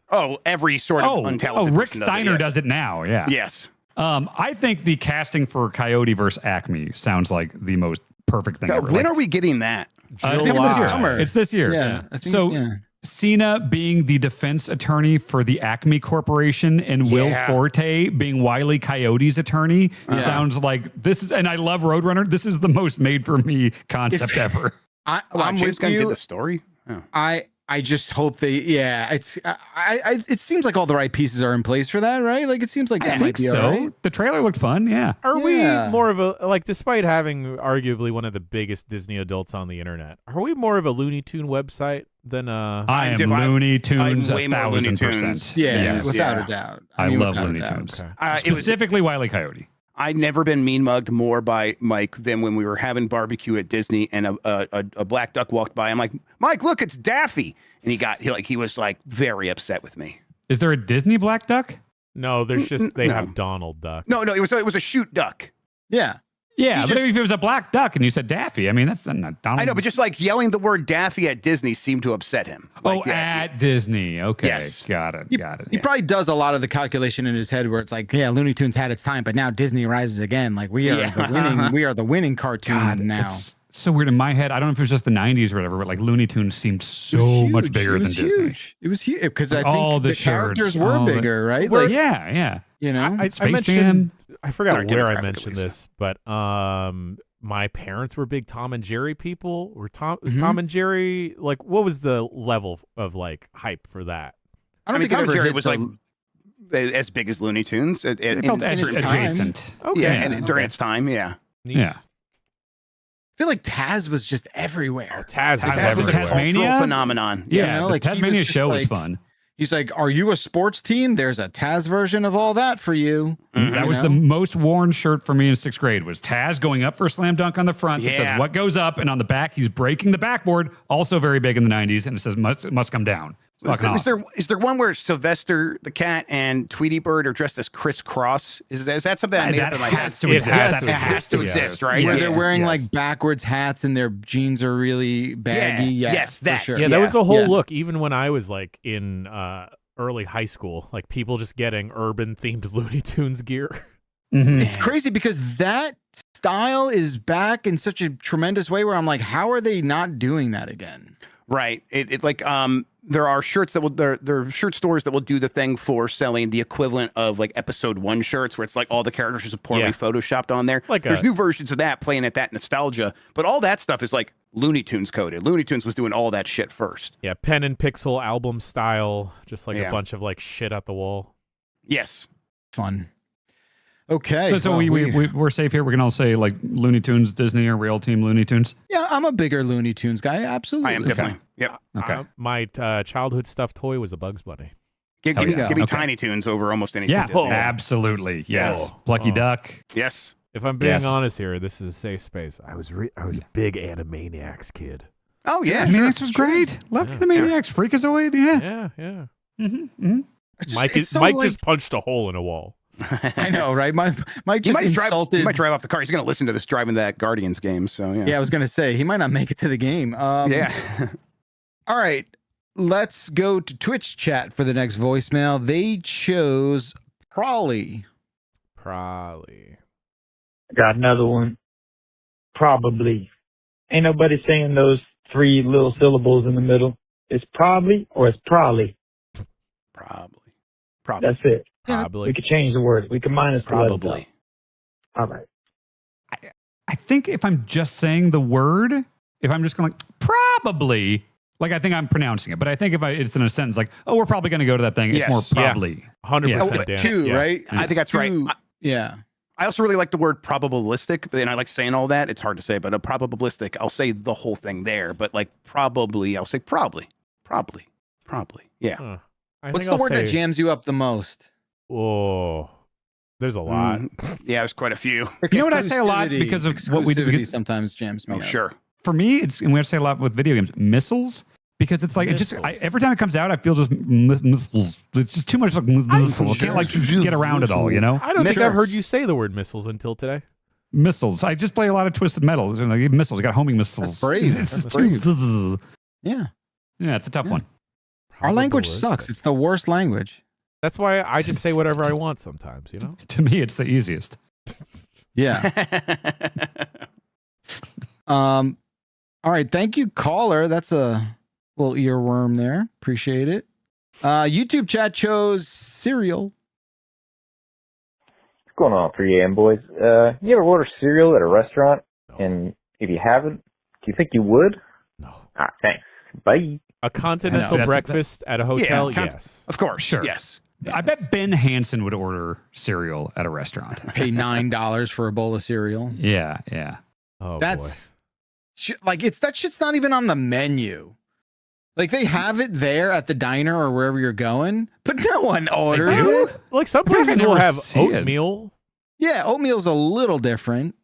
every sort of untalented. Rick person Steiner yes. does it now. Yeah. Yes. I think the casting for Coyote versus Acme sounds like the most perfect thing ever. When are we getting that? It's this year. Summer. It's this year. Yeah. I think, So Cena being the defense attorney for the Acme Corporation and Will Forte being Wile E. Coyote's attorney sounds like this is, and I love Roadrunner. This is the most made for me concept ever. I'm with Gunn you. did the story. Oh. I just hope they. Yeah, it's. It seems like all the right pieces are in place for that, right? Like it seems like that I might think be so. all right. The trailer looked fun. Yeah. Are Yeah. we more of a, like, despite having arguably one of the biggest Disney adults on the internet, are we more of a Looney Tune website than I am Looney Tunes I'm way more Looney 1,000%. Yeah, Yes. without a doubt. I mean, love without a Looney doubt. Tunes. Okay. Specifically Wile E. Coyote. I'd never been mean mugged more by Mike than when we were having barbecue at Disney and a black duck walked by. I'm like, Mike, look, it's Daffy, and he was like very upset with me. Is there a Disney black duck? No, there's just they No. have Donald Duck. No, it was a shoot duck. Yeah. Yeah, He but just- if it was a black duck and you said Daffy, I mean, that's not Donald. I know, but just like yelling the word Daffy at Disney seemed to upset him. Like, at Disney. Okay, Yes. got it. He probably does a lot of the calculation in his head where it's like, yeah, Looney Tunes had its time, but now Disney rises again. Like we are the winning, we are the winning cartoon God, now. it's so weird in my head. I don't know if it was just the 90s or whatever, but like Looney Tunes seemed It was so much huge. bigger It than was Disney. huge. It was huge because I All think the the characters shirts, were all the- bigger, right? Well, Like, yeah. you know, I Space mentioned, Jam. I forgot Or where I demographically mentioned so. this, but my parents were big Tom and Jerry people. Was Mm-hmm. Tom and Jerry, like, what was the level of like hype for that? I don't I mean, think Tom it and ever Jerry hit was the- like as big as Looney Tunes. It felt adjacent. Okay. Yeah, and during its time, yeah. Neat. Yeah. I feel like Taz was just everywhere. Taz was Taz was everywhere. Tasmania? Cultural phenomenon. Yeah, You know, the like, he was Tasmania just show was like- fun. He's like, "Are you a sports team? There's a Taz version of all that for you." That You was know? the most worn shirt for me in 6th grade. Was Taz going up for a slam dunk on the front that Yeah. says "What goes up," and on the back he's breaking the backboard. Also very big in the 90s, and it says "Must come down." It's fucking awesome. Is there one where Sylvester the cat and Tweety Bird are dressed as Criss Cross? Is that something I made That up in my has head? to exist. has That to has to exist, right? Where Yes. they're wearing Yes. like backwards hats and their jeans are really baggy. Yeah. Yeah, Yes, for that. sure. Yeah, that was a whole Yeah. look. Even when I was like in early high school, like people just getting urban themed Looney Tunes gear. Mhm. It's crazy because that style is back in such a tremendous way where I'm like, how are they not doing that again? Right. It like there are shirts that will there are shirt stores that will do the thing for selling the equivalent of like episode 1 shirts where it's like all the characters are poorly Yeah. photoshopped on there. Like there's a- new versions of that playing at that nostalgia, but all that stuff is like Looney Tunes coded. Looney Tunes was doing all that shit first. Yeah, pen and pixel album style, just like Yeah. a bunch of like shit at the wall. Yes. Fun. Okay. So well, we're safe here. We can all say like Looney Tunes, Disney, or Real Team Looney Tunes. yeah, I'm a bigger Looney Tunes guy. Absolutely. I am definitely. Yep. Okay. My childhood stuffed toy was a Bugs Bunny. Give Hell me, yeah. give me Okay. Tiny Toons over almost anything. Yeah, Disney. absolutely. Yes. Oh. Plucky Oh. Duck. Yes. If I'm being Yes. honest here, this is a safe space. I was a big Animaniacs kid. Oh yeah. Animaniacs was great. Love Yeah. Animaniacs. Freakazoid. Yeah. Yeah, yeah. Mm-hmm. Mike it's so, Mike like- just punched a hole in a wall. I know, right? Mike He just might drive. insulted. He might drive off the car. He's going to listen to this driving that Guardians game. So yeah. Yeah, I was gonna say he might not make it to the game. Yeah. All right, let's go to Twitch chat for the next voicemail. They chose Prawley. Probably. Got another one. Probably. Ain't nobody saying those 3 little syllables in the middle. It's probably or it's probably. Probably. That's it. Probably. We could change the word. We could minus the letter. Probably. All right. I think if I'm just saying the word, if I'm just going like probably, like I think I'm pronouncing it, but I think if it's in a sentence like, oh, we're probably going to go to that thing, Yes. it's more Yeah. probably. 100% Oh, Dan. two, Yeah. right? I think that's right. Two. Yeah. I also really like the word probabilistic, and I like saying all that. It's hard to say, but a probabilistic, I'll say the whole thing there. But like probably, I'll say probably. Yeah. Huh. I What's think the I'll word that say- jams you up the most? Oh, there's a lot. Yeah, there's quite a few. You know what I say a lot Exclusivity. because of what we do, Exclusivity because- sometimes jams me Oh, up. sure. for me, and we have to say a lot with video games, missiles. Because it's like every time it comes out, I feel just missiles. It's just too much like missiles. I can't like get around it all, you know. I don't think I've heard you say the word missiles until today. Missiles. I just play a lot of Twisted Metals and like missiles. I got homing missiles. That's brave. It's That's brave. Yeah, it's a tough one. Our language sucks. It's the worst language. That's why I just say whatever I want sometimes. You know. To me, it's the easiest. Yeah. All right. Thank you, caller. That's a little earworm there. Appreciate it. YouTube chat chose cereal. What's going on, 3 a.m. boys? You ever order cereal at a restaurant? No. And if you haven't, do you think you would? No. All right, thanks. Bye. A continental breakfast at a hotel? Yes. Of course. Sure. Yes. I bet Ben Hansen would order cereal at a restaurant. Pay $9 for a bowl of cereal. Yeah. Oh, that's like that shit's not even on the menu. Like they have it there at the diner or wherever you're going, but no one orders it. Like some places will have oatmeal. Yeah, oatmeal's a little different,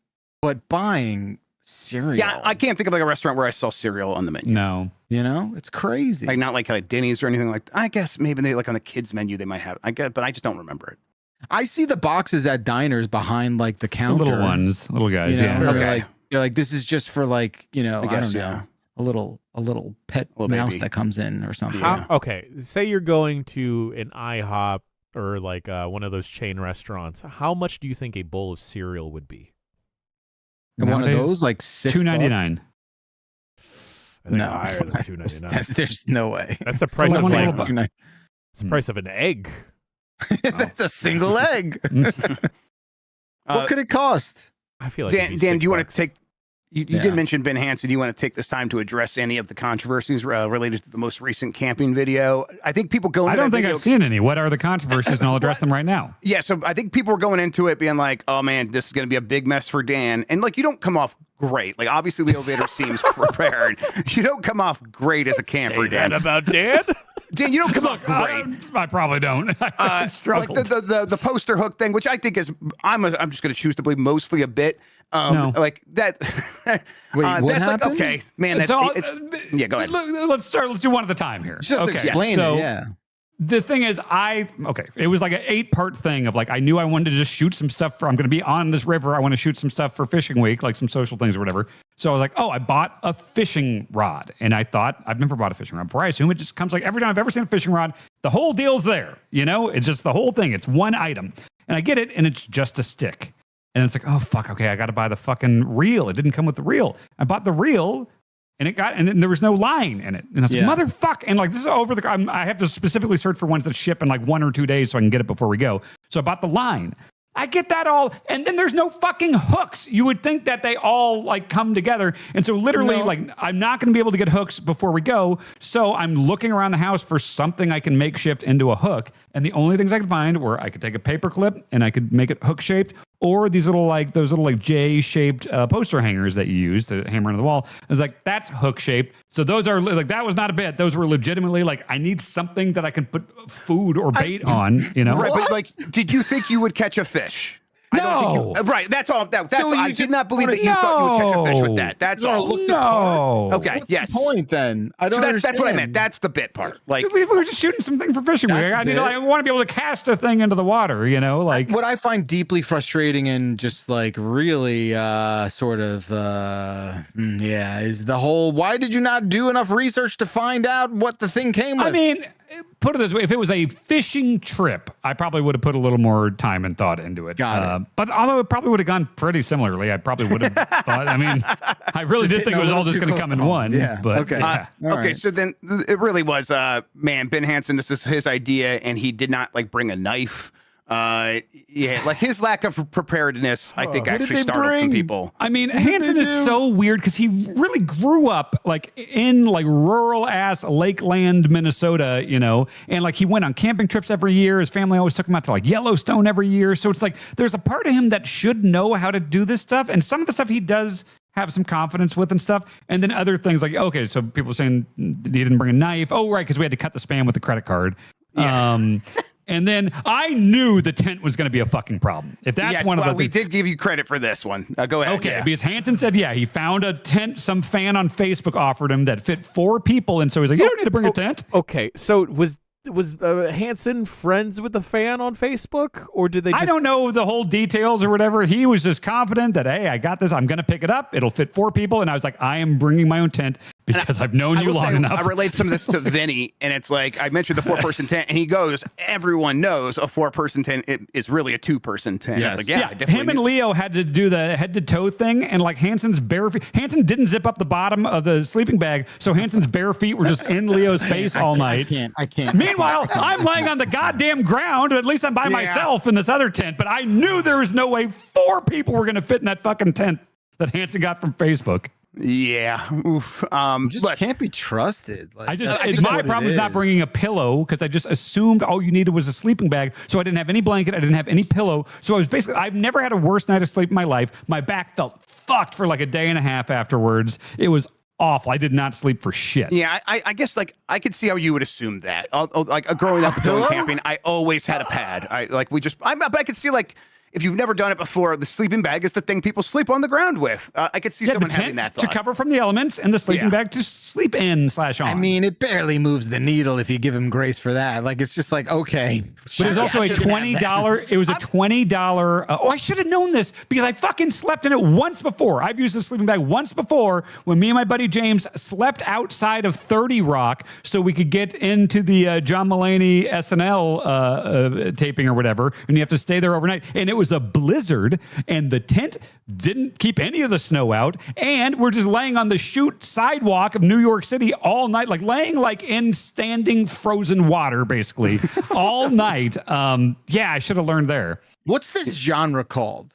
but buying cereal. Yeah, I can't think of like a restaurant where I saw cereal on the menu. No. You know, it's crazy. Like not like Denny's or anything like that. I guess maybe they like on the kids menu they might have. I guess, but I just don't remember it. I see the boxes at diners behind like the counter. The little ones, little guys. You know, Yeah. Okay. You're like, this is just for like, you know, I don't know. Yeah. A little pet Little mouse baby. that comes in or something. Okay, say you're going to an IHOP or like one of those chain restaurants. How much do you think a bowl of cereal would be? And one of those like $2.99. I think higher than $2.99. There's no way. That's the price of like. It's the Hmm. price of an egg. That's a single egg. What could it cost? I feel like Dan, do you want to take? You did mention Ben Hansen. Do you want to take this time to address any of the controversies related to the most recent camping video? I think people go into I don't that think video I've seen any. What are the controversies? And I'll address them right now. Yeah, so I think people were going into it being like, oh man, this is going to be a big mess for Dan. And like, you don't come off great. Like, obviously, Leo Vader seems prepared. You don't come off great as a camper, Say Dan. that about Dan? Dan, you don't come off great. I probably don't. I Like struggled. the poster hook thing, which I think is, I'm just going to choose to believe mostly a bit. No. Like that. Wait, what that's like, happened? okay, man. That's, So, yeah, go ahead. Let's do one at a time here. Just okay, explain so it. Yeah. the thing is, it was like an 8-part thing of like, I knew I wanted to just shoot some stuff I'm going to be on this river. I want to shoot some stuff for fishing week, like some social things or whatever. So I was like, oh, I bought a fishing rod. And I thought, I've never bought a fishing rod before. I assume it just comes like every time I've ever seen a fishing rod, the whole deal's there. You know, it's just the whole thing. It's one item. And I get it, and it's just a stick. And it's like, oh, fuck, okay, I got to buy the fucking reel. It didn't come with the reel. I bought the reel, and then there was no line in it. And I was like, motherfuck. And like, this is I have to specifically search for ones that ship in like 1 or 2 days so I can get it before we go. So I bought the line. I get that all. And then there's no fucking hooks. You would think that they all like come together. And so literally like, I'm not going to be able to get hooks before we go. So I'm looking around the house for something I can makeshift into a hook. And the only things I could find were I could take a paper clip and I could make it hook shaped, or these those little J-shaped poster hangers that you use to hammer into the wall. I was like, that's hook shaped. So those are like, that was not a bit. Those were legitimately like, I need something that I can put food or bait on, you know? Right, but like, did you think you would catch a fish? No. Right, that's all. That's So all. I you did not believe that you thought you would catch a fish with that. That's all. No. Okay, What's yes. the point then? I don't So that's understand. what I meant. That's the bit part. Like, We were just shooting something for fishing week. I want to be able to cast a thing into the water, you know? Like, What I find deeply frustrating and just like really sort of is the whole, why did you not do enough research to find out what the thing came with? I mean, put it this way, if it was a fishing trip, I probably would have put a little more time and thought into it. Got it. But although it probably would have gone pretty similarly, I probably would have thought, I mean, I really did think it was all just going to come in one. Yeah. But, Okay. yeah. okay, so then it really was, man, Ben Hansen, this is his idea, and he did not like bring a knife. Like his lack of preparedness, I think actually startled some people. I mean, Hansen is so weird because he really grew up like in like rural ass Lakeland, Minnesota, you know, and like he went on camping trips every year. His family always took him out to like Yellowstone every year. So it's like there's a part of him that should know how to do this stuff. And some of the stuff he does have some confidence with and stuff. And then other things like, okay, so people saying he didn't bring a knife. Oh, right, because we had to cut the spam with the credit card. And then I knew the tent was going to be a fucking problem. If that's one of the we did give you credit for this one. Go ahead. Okay, because Hanson said, he found a tent. Some fan on Facebook offered him that fit 4 people, and so he's like, "You don't need to bring a tent." Okay, so was Hanson friends with the fan on Facebook, or did they just... I don't know the whole details or whatever. He was just confident that, hey, I got this. I'm going to pick it up. It'll fit 4 people. And I was like, I am bringing my own tent because I've known you long enough. I relate some of this to Vinny, and it's like, I mentioned the 4-person tent, and he goes, everyone knows a 4-person tent is really a 2-person tent. Yes. It's like, I definitely him and Leo had to do the head-to-toe thing, and like Hanson's bare feet. Hanson didn't zip up the bottom of the sleeping bag, so Hanson's bare feet were just in Leo's face all night. I can't. Meanwhile, I'm laying on the goddamn ground. At least I'm by myself in this other tent, but I knew there was no way 4 people were going to fit in that fucking tent that Hanson got from Facebook. Yeah. Oof. Just can't be trusted. Like, My problem is not bringing a pillow because I just assumed all you needed was a sleeping bag. So I didn't have any blanket. I didn't have any pillow. So I was basically, I've never had a worse night of sleep in my life. My back felt fucked for like a day and a half afterwards. It was awful. I did not sleep for shit. Yeah, I guess like I could see how you would assume that. Like growing up going camping, I always had a pad. I could see like, if you've never done it before, the sleeping bag is the thing people sleep on the ground with. I could see someone having that thought. To cover from the elements and the sleeping bag to sleep in /on. I mean, it barely moves the needle if you give him grace for that. Like, it's just like, okay. But it was also a $20. It was a $20. I should have known this because I fucking slept in it once before. I've used the sleeping bag once before when me and my buddy James slept outside of 30 Rock so we could get into the John Mulaney SNL taping or whatever. And you have to stay there overnight. And it was a blizzard, and the tent didn't keep any of the snow out, and we're just laying on the chute sidewalk of New York City all night, like laying like in standing frozen water, basically, all night. I should have leared there. What's this genre called?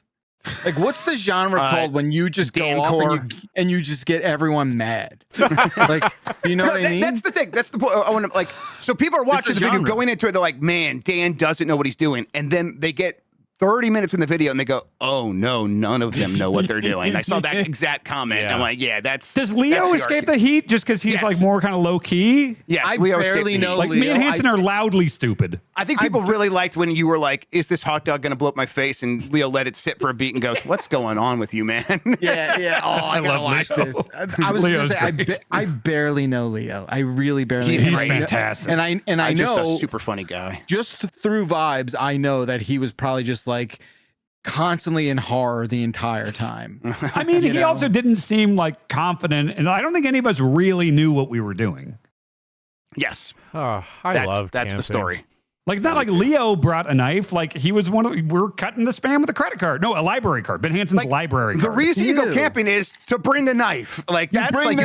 Like, what's the genre called when you just go off and you just get everyone mad? Like, you know what I mean? That's the thing. That's the point. I want to like. So people are watching the video, going into it. They're like, "Man, Dan doesn't know what he's doing," and then they get 30 minutes in the video and they go, "Oh no, none of them know what they're doing." I saw that exact comment. Yeah. I'm like, that's. Does Leo escape the heat just because he's like more kind of low key? Yes, I Leo barely know. Like, me and Hanson are loudly stupid. I think people really liked when you were like, "Is this hot dog gonna blow up my face?" And Leo let it sit for a beat and goes, "What's going on with you, man?" Yeah. Oh, I gotta watch this. I was Leo's gonna say, I barely know Leo. I really barely. He's know. fantastic. And I know just a super funny guy. Just through vibes, I know that he was probably just like constantly in horror the entire time. I mean, he also didn't seem like confident, and I don't think any of us really knew what we were doing. Yes. Oh, That's camping. the story. Like, it's not like Leo brought a knife. Like, he was we're cutting the spam with a credit card. No, a library card. Ben Hanson's library card. The reason you go camping is to bring a knife. Like, that's like...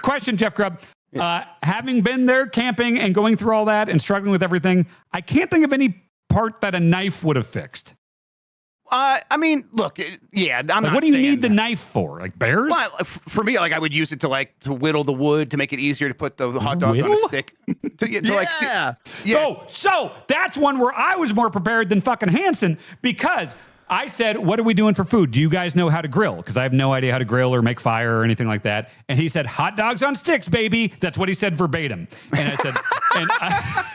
Question, Jeff Grubb. Having been there camping and going through all that and struggling with everything, I can't think of any part that a knife would have fixed. I mean, look, I'm not. What do you need the knife for? Like bears? Well, for me, like I would use it to whittle the wood to make it easier to put the hot dog on a stick. So that's one where I was more prepared than fucking Hanson because I said, "What are we doing for food? Do you guys know how to grill?" Because I have no idea how to grill or make fire or anything like that. And he said, "Hot dogs on sticks, baby." That's what he said verbatim. And I said,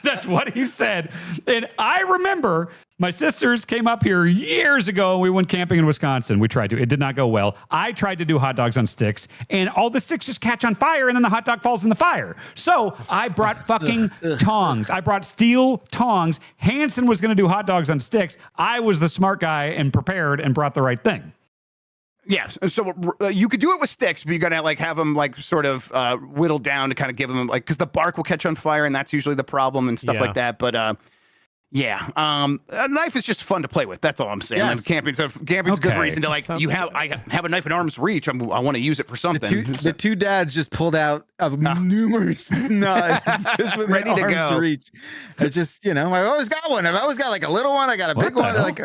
that's what he said. And I remember my sisters came up here years ago. We went camping in Wisconsin. We tried to. It did not go well. I tried to do hot dogs on sticks, and all the sticks just catch on fire, and then the hot dog falls in the fire. So I brought fucking tongs. I brought steel tongs. Hanson was going to do hot dogs on sticks. I was the smart guy and prepared and brought the right thing. Yes. So you could do it with sticks, but you got to like have them like sort of whittled down to kind of give them like, because the bark will catch on fire and that's usually the problem and stuff like that. But a knife is just fun to play with. That's all I'm saying. Yes. And camping's a good reason to like, I have a knife in arm's reach. I want to use it for something. The two dads just pulled out numerous knives just with ready to arm's go. reach. It's just, I've always got one. I've always got like a little one. I got a big one. Like,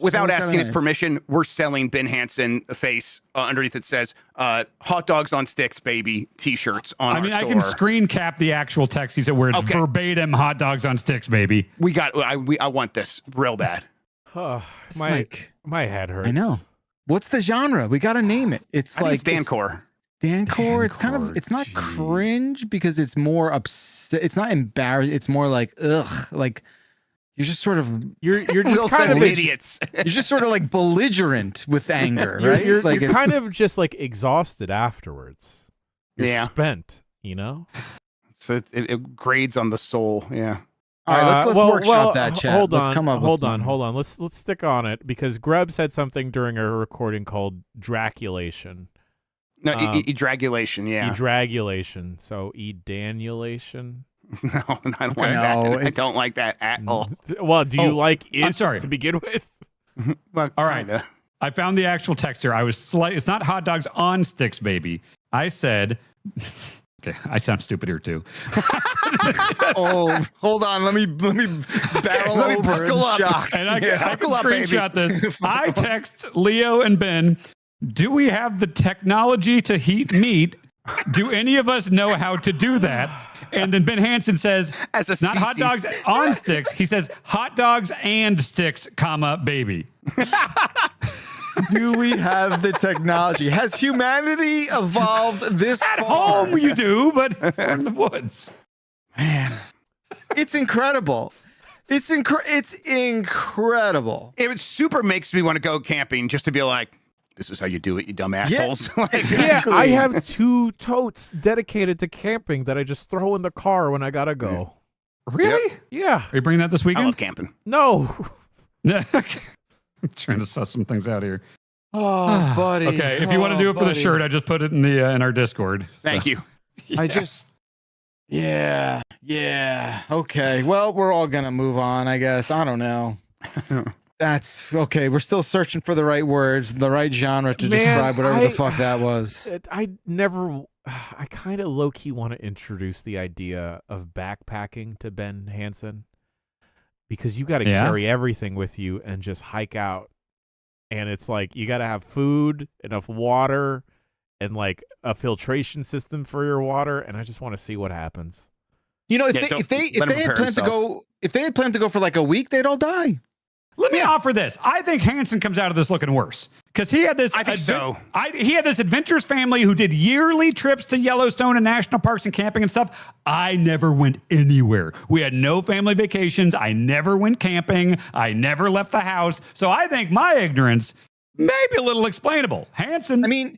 without asking his permission, we're selling Ben Hanson a face underneath it says "Hot dogs on sticks, baby" T-shirts on. our store. I can screen cap the actual text. He said where it's verbatim "hot dogs on sticks, baby." I want this real bad. Oh, my head hurts. I know. What's the genre? We got to name it. It's Dancore. Dancore, it's kind of, it's not cringe because it's more upset. It's not embarrassed. It's more like, ugh, like you're just sort of, you're just kind of idiots. You're just sort of like belligerent with anger, right? You're like kind of just like exhausted afterwards. You're spent, you know? So it grades on the soul. Yeah. All right, let's workshop that, chat. Hold let's on, come up hold with on, something. hold on. Let's stick on it because Grub said something during our recording called Draculation. No, edragulation, yeah. Edragulation. So edanulation. No, I don't like that. I don't like that at all. Well, do you like it I'm sorry. to begin with? Well, all right. Kinda. I found the actual text here. I was it's not hot dogs on sticks, baby. I said, okay, I sound stupid here too. Oh, hold on. Let me barrel Let me over buckle up. shock. And I can buckle up, screenshot this. I text Leo and Ben, do we have the technology to heat meat? Do any of us know how to do that? And then Ben Hansen says, As a not hot dogs on sticks. He says, hot dogs and sticks, comma, baby. Do we have the technology? Has humanity evolved this At far? home you do, but in the woods. Man, it's incredible. It's incredible. It super makes me want to go camping just to be like, this is how you do it, you dumb assholes. Yeah, I have 2 totes dedicated to camping that I just throw in the car when I gotta go. Really? Yeah. Are you bringing that this I weekend? love camping. No. Okay. I'm trying to suss some things out here. Oh, buddy. Okay, if you want to do it for the buddy. shirt, I just put it in the in our Discord. Thank you. I just, yeah. Okay. Well, we're all gonna move on, I guess. I don't know. That's okay. We're still searching for the right words, the right genre to describe whatever the fuck that was. I kind of low key want to introduce the idea of backpacking to Ben Hansen because you got to carry everything with you and just hike out. And it's like you got to have food, enough water, and like a filtration system for your water. And I just want to see what happens. You know, if they had planned to go for like a week, they'd all die. Let me offer this. I think Hansen comes out of this looking worse because he had this. I think so. He had this adventurous family who did yearly trips to Yellowstone and national parks and camping and stuff. I never went anywhere. We had no family vacations. I never went camping. I never left the house. So I think my ignorance may be a little explainable. Hansen. I mean,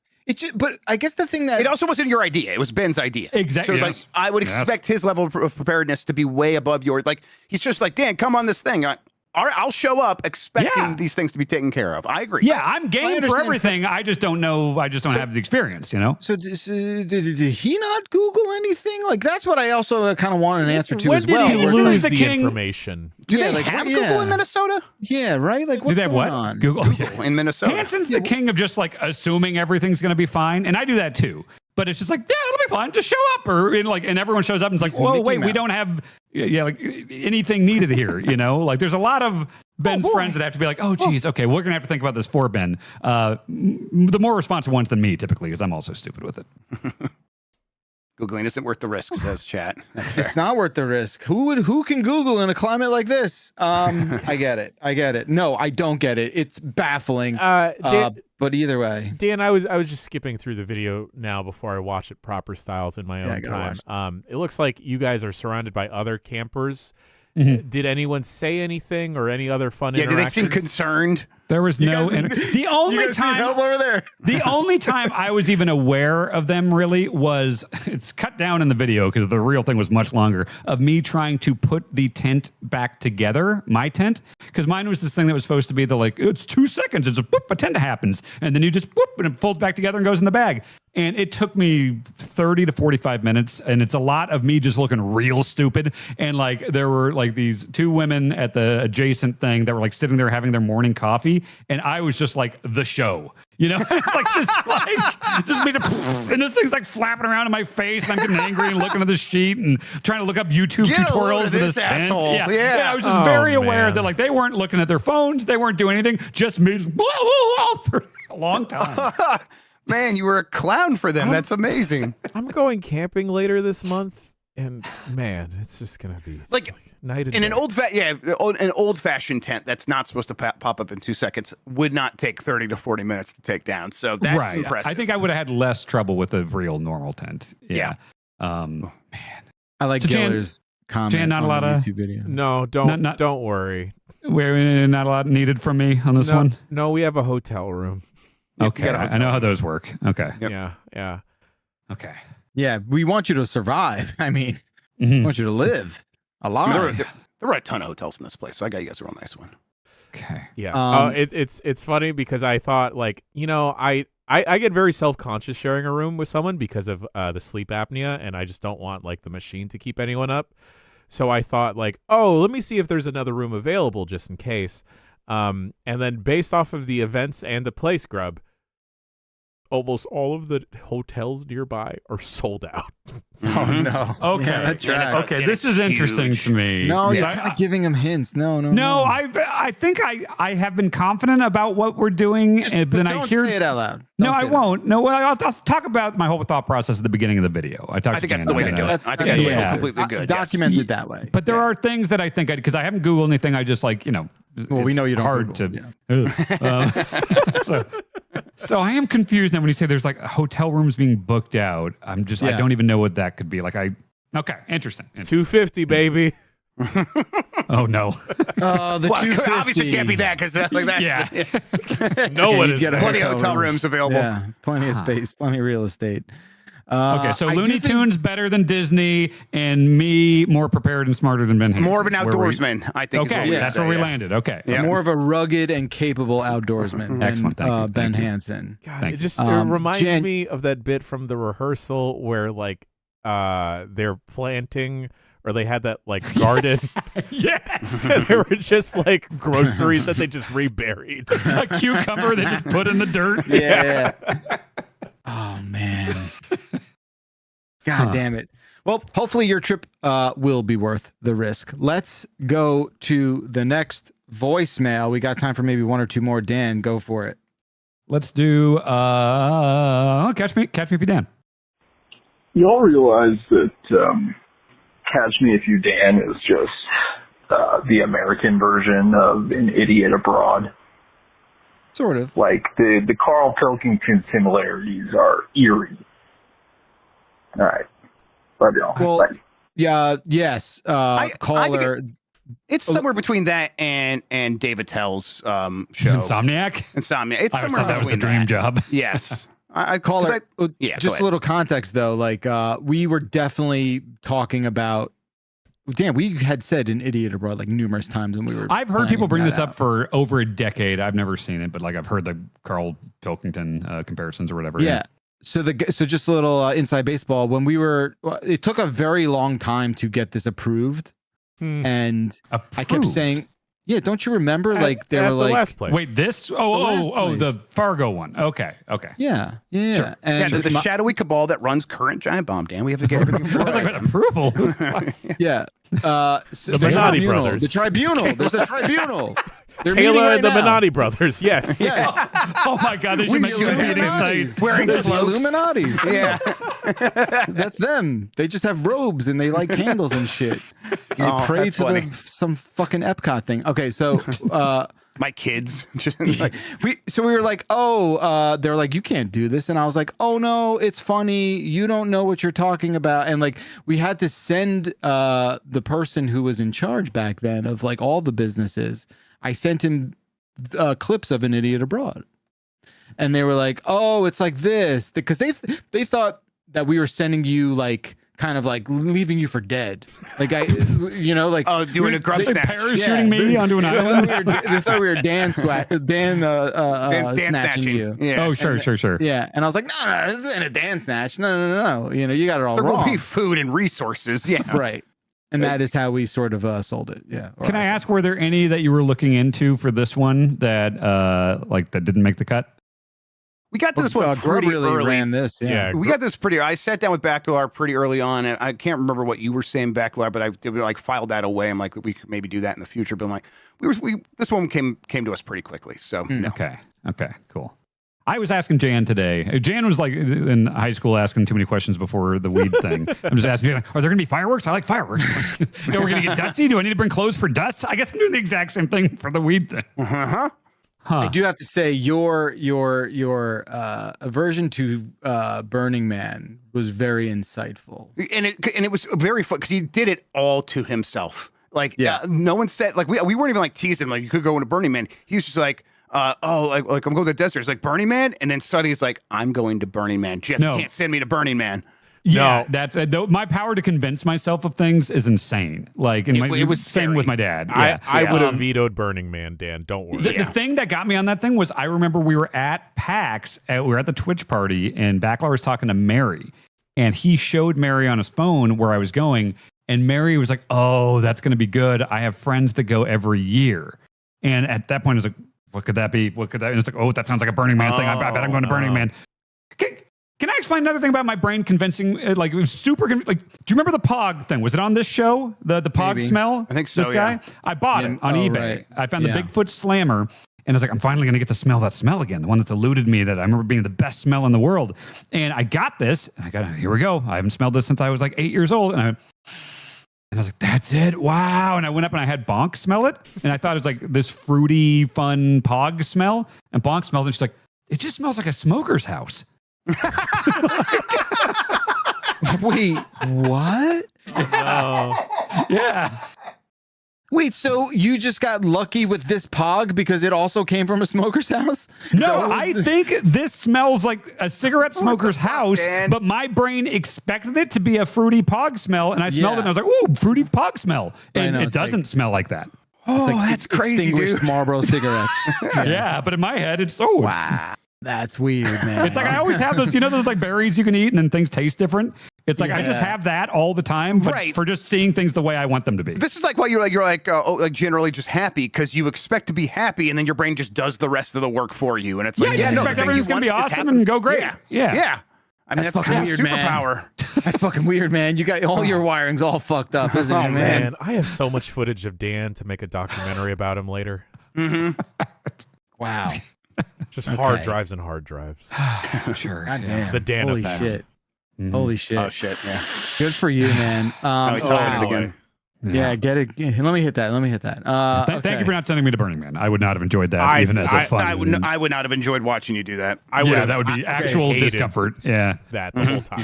but I guess the thing that it also wasn't your idea; it was Ben's idea. Exactly. So, like, I would expect his level of preparedness to be way above yours. Like, he's just like, Dan, come on this thing. All right, I'll show up expecting these things to be taken care of. I agree. Yeah, I'm game for everything. I just don't know. I just don't have the experience, you know? So did he not Google anything? Like, that's what I also kind of want an answer to as well. When did he lose the information? Do they have Google in Minnesota? Yeah, right? Like, what's do they have going what? on? Google in Minnesota. Hansen's the king of just like assuming everything's going to be fine. And I do that too. But it's just like, yeah, it'll be fine. Just show up, and everyone shows up, and it's like, whoa, wait, we don't have, like anything needed here, you know? Like, there's a lot of Ben's friends that have to be like, oh, geez, okay, we're gonna have to think about this for Ben. The more responsive ones than me, typically, because I'm also stupid with it. Googling isn't worth the risk, says chat. It's not worth the risk. Who can Google in a climate like this? I get it. No, I don't get it. It's baffling. But either way, Dan, I was just skipping through the video now before I watch it proper styles in my own time. It looks like you guys are surrounded by other campers. Mm-hmm. Did anyone say anything or any other fun interactions? Did they seem concerned? There was no. The only time help over there. The only time I was even aware of them really was it's cut down in the video because the real thing was much longer of me trying to put the tent back together, my tent, because mine was this thing that was supposed to be the like it's 2 seconds, it's a boop, a tent happens, and then you just boop and it folds back together and goes in the bag. And it took me 30 to 45 minutes, and it's a lot of me just looking real stupid. And like there were like these 2 women at the adjacent thing that were like sitting there having their morning coffee, and I was just like the show, you know? It's like just me, and this thing's like flapping around in my face, and I'm getting angry and looking at the sheet and trying to look up YouTube tutorials of this tent. Yeah, I was just very aware that like they weren't looking at their phones, they weren't doing anything, just me just for a long time. Man, you were a clown for them. That's amazing. I'm going camping later this month, and man, it's just gonna be like Night and In day. an old-fashioned tent that's not supposed to pop up in 2 seconds would not take 30 to 40 minutes to take down. So that's impressive. I think I would have had less trouble with a real normal tent. Yeah. Man. I like So Geller's comment. Jan, not a on lot the of YouTube video. No, don't worry. We're not a lot needed from me on this one. No, we have a hotel room. Okay, I know how those work. Okay. Yep. Yeah. Okay. Yeah, we want you to survive. I mean, Mhm. we want you to live alive. There were a ton of hotels in this place, so I got you guys a real nice one. Okay. Yeah. It's funny because I thought I get very self-conscious sharing a room with someone because of the sleep apnea, and I just don't want the machine to keep anyone up. So I thought let me see if there's another room available just in case. And then based off of the events and the place, Grub, almost all of the hotels nearby are sold out. Oh no. Okay. Yeah, that's right. Okay. This is interesting to me. No, you're I- kind of giving him hints. No. I think I have been confident about what we're doing, and then I Don't hear say it out loud. No, Don't I say that. won't. No, well, I'll talk about my whole thought process at the beginning of the video. I I think that's the way to do it. I think that's completely good. Document it that way. But there are things that I think because I haven't Googled anything. I just Well, we it's know you don't hard Google, to. So I am confused now when you say there's hotel rooms being booked out. I don't even know what that could be. Okay, interesting. $250, baby. Oh no. Oh, the Well, 250. obviously it can't be that because that's Yeah. No one you is. get a plenty of hotel rooms available. Yeah, plenty of space, plenty of real estate. Okay, so I do Looney think- Tunes better than Disney, and me more prepared and smarter than Ben Hansen. More of an outdoorsman, I think. Okay, that's where we landed. Okay. Yeah. More of a rugged and capable outdoorsman than Excellent, thank you, Ben thank you. Hansen. God, Thank it you. just Um, reminds Jen- me of that bit from the rehearsal where they're planting or they had that garden. Yes. There were just groceries that they just reburied. A cucumber they just put in the dirt. Yeah. Oh man. God damn it. Well, hopefully your trip will be worth the risk. Let's go to the next voicemail. We got time for maybe one or two more. Dan, go for it. Let's do Catch Me If You Dan. Y'all realize that Catch Me If You Dan is just the American version of An Idiot Abroad. Sort of. The Carl Pilkington similarities are eerie. All right. Love y'all. Well, Bye. yeah, yes. I Caller. think it's somewhere between that and David Tell's show. Insomniac? Insomniac. It's I always somewhere thought that was the between dream that. job. Yes. Caller. Yeah, go just ahead. a little context though. We were definitely talking about. Dan, we had said An Idiot Abroad numerous times when we were. I've heard people bring planning this that up for over a decade. I've never seen it, but I've heard the Carl Pilkington comparisons or whatever. Yeah. So just a little inside baseball. When it took a very long time to get this approved, and I kept saying, "Yeah, don't you remember?" They were the last place. Wait, this? last The Fargo one. Okay. Yeah. Sure. And the shadowy cabal that runs current Giant Bomb, Dan. We have to get everything right. Approval. yeah. The Minotti brothers. The tribunal. There's a tribunal. They're meeting Taylor right and the now. Minotti brothers. Yes. Yeah. Oh my God, they should make the competing Illuminati. sites. Wearing There's the cloaks. Illuminatis. Yeah. That's them. They just have robes and they light candles and shit. They pray that's to funny. some fucking Epcot thing. Okay, so My kids. we were like, they're like, you can't do this, and I was like, oh no, it's funny. You don't know what you're talking about, and we had to send the person who was in charge back then of all the businesses. I sent him clips of An Idiot Abroad, and they were like, oh, it's like this, because they thought that we were sending you kind of leaving you for dead, doing a grub snatch. Parachuting me onto an island. They thought we were Dan snatching you. Yeah. Oh, sure. Yeah, and I was like, no, this isn't a Dan snatch. No. You got it all There will wrong. be food and resources. Yeah. Right. And that is how we sort of sold it. Yeah. Can I ask, were there any that you were looking into for this one that that didn't make the cut? We got to this one pretty really early. ran this. Yeah. We got this pretty. I sat down with Bacalar pretty early on, and I can't remember what you were saying, Bacalar, but I filed that away. I'm like, we could maybe do that in the future. But I'm like, this one came to us pretty quickly. So no. Okay, cool. I was asking Jan today. Jan was like in high school asking too many questions before the weed thing. I'm just asking, are there going to be fireworks? I like fireworks. We're going to get dusty. Do I need to bring clothes for dust? I guess I'm doing the exact same thing for the weed thing. Huh. I do have to say your aversion to Burning Man was very insightful, and it was very fun because he did it all to himself. Like, no one said, like, we weren't even like teasing like you could go into Burning Man. He was just like, like I'm going to the desert. It's like Burning Man, and then suddenly he's like, I'm going to Burning Man. Jeff, you can't send me to Burning Man. Yeah, that's my power to convince myself of things is insane. Like, it was same with my dad. Yeah. I would have vetoed Burning Man, Dan. Don't worry. The thing that got me on that thing was I remember we were at PAX. We were at the Twitch party, and Backlar was talking to Mary, and he showed Mary on his phone where I was going, and Mary was like, "Oh, that's going to be good. I have friends that go every year." And at that point, I was like, "What could that be? What could that?" And it's like, "Oh, that sounds like a Burning Man thing. I bet I'm going to Burning Man." Can I explain another thing about my brain convincing? Like, it was super. Like, do you remember the Pog thing? Was it on this show? The Pog smell? I think so. This guy. I bought it on eBay. Right. I found the Bigfoot Slammer, and I was like, I'm finally going to get to smell that smell again. The one that's eluded me. That I remember being the best smell in the world. And I got this. And here we go. I haven't smelled this since I was like 8 years old. And I was like, that's it. Wow. And I went up and I had Bonk smell it. And I thought it was like this fruity, fun Pog smell. And Bonk smelled it. And she's like, it just smells like a smoker's house. Wait, what? No. Yeah. Wait, so you just got lucky with this Pog because it also came from a smoker's house? No, I think this smells like a cigarette smoker's house, but my brain expected it to be a fruity Pog smell, and I smelled it and I was like, ooh, fruity Pog smell. And it doesn't smell like that. Oh, that's crazy, dude. Marlboro cigarettes. Yeah, but in my head, it's so wow. That's weird, man. It's like I always have those, those like berries you can eat and then things taste different. It's like I just have that all the time, but for just seeing things the way I want them to be. This is like why you're like generally just happy because you expect to be happy and then your brain just does the rest of the work for you, and it's like you expect everything's gonna be awesome and go great. Yeah. I mean, that's fucking weird, superpower. That's fucking weird, man. You got all your wiring's all fucked up, isn't it, man? I have so much footage of Dan to make a documentary about him later. Mm-hmm. Wow. Just hard drives and hard drives. Sure. Goddamn. The Dan Holy effect. shit. Holy shit. Oh shit. Yeah. Good for you, man. He's it again. Yeah, get it. Let me hit that. Thank you for not sending me to Burning Man. I would not have enjoyed that even as a fun. I would not have enjoyed watching you do that. That would be actual discomfort. Yeah. That the whole time.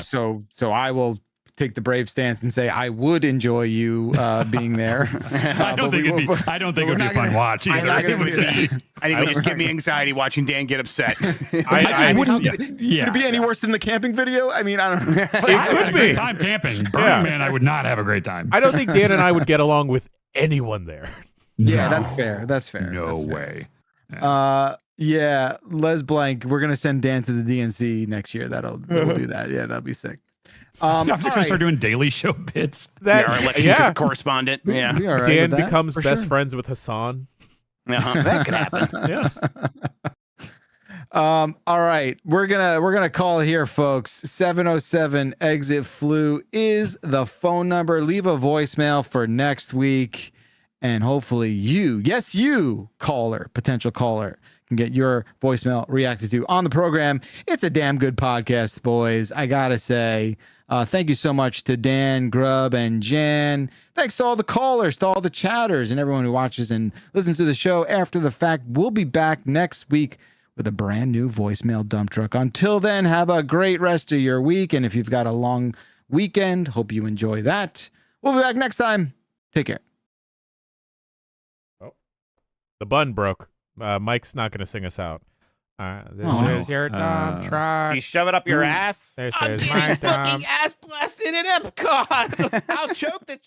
So I will take the brave stance and say I would enjoy you being there. I don't think it'd be a fun watch either. I think it would just give me anxiety watching Dan get upset. I wouldn't. Could it be any worse than the camping video? I mean, I don't know. I would have a great time camping. Burning Man, I would not have a great time. I don't think Dan and I would get along with anyone there. Yeah, that's fair. That's fair. No way. Yeah, Les Blank. We're gonna send Dan to the DNC next year. We'll do that. Yeah, that'll be sick. I'm just gonna start doing daily show bits. Our election correspondent. Yeah, Dan becomes best friends with Hassan. That could happen. Yeah. All right, we're gonna call it here, folks. 707 exit flu is the phone number. Leave a voicemail for next week, and hopefully you, potential caller, can get your voicemail reacted to on the program. It's a damn good podcast, boys. I gotta say. Thank you so much to Dan, Grubb, and Jan. Thanks to all the callers, to all the chatters, and everyone who watches and listens to the show after the fact. We'll be back next week with a brand new voicemail dump truck. Until then, have a great rest of your week. And if you've got a long weekend, hope you enjoy that. We'll be back next time. Take care. Oh, the bun broke. Mike's not going to sing us out. This is your dump truck. You shove it up your ass? This I'm is getting my fucking ass blasted at Epcot. I'll choke the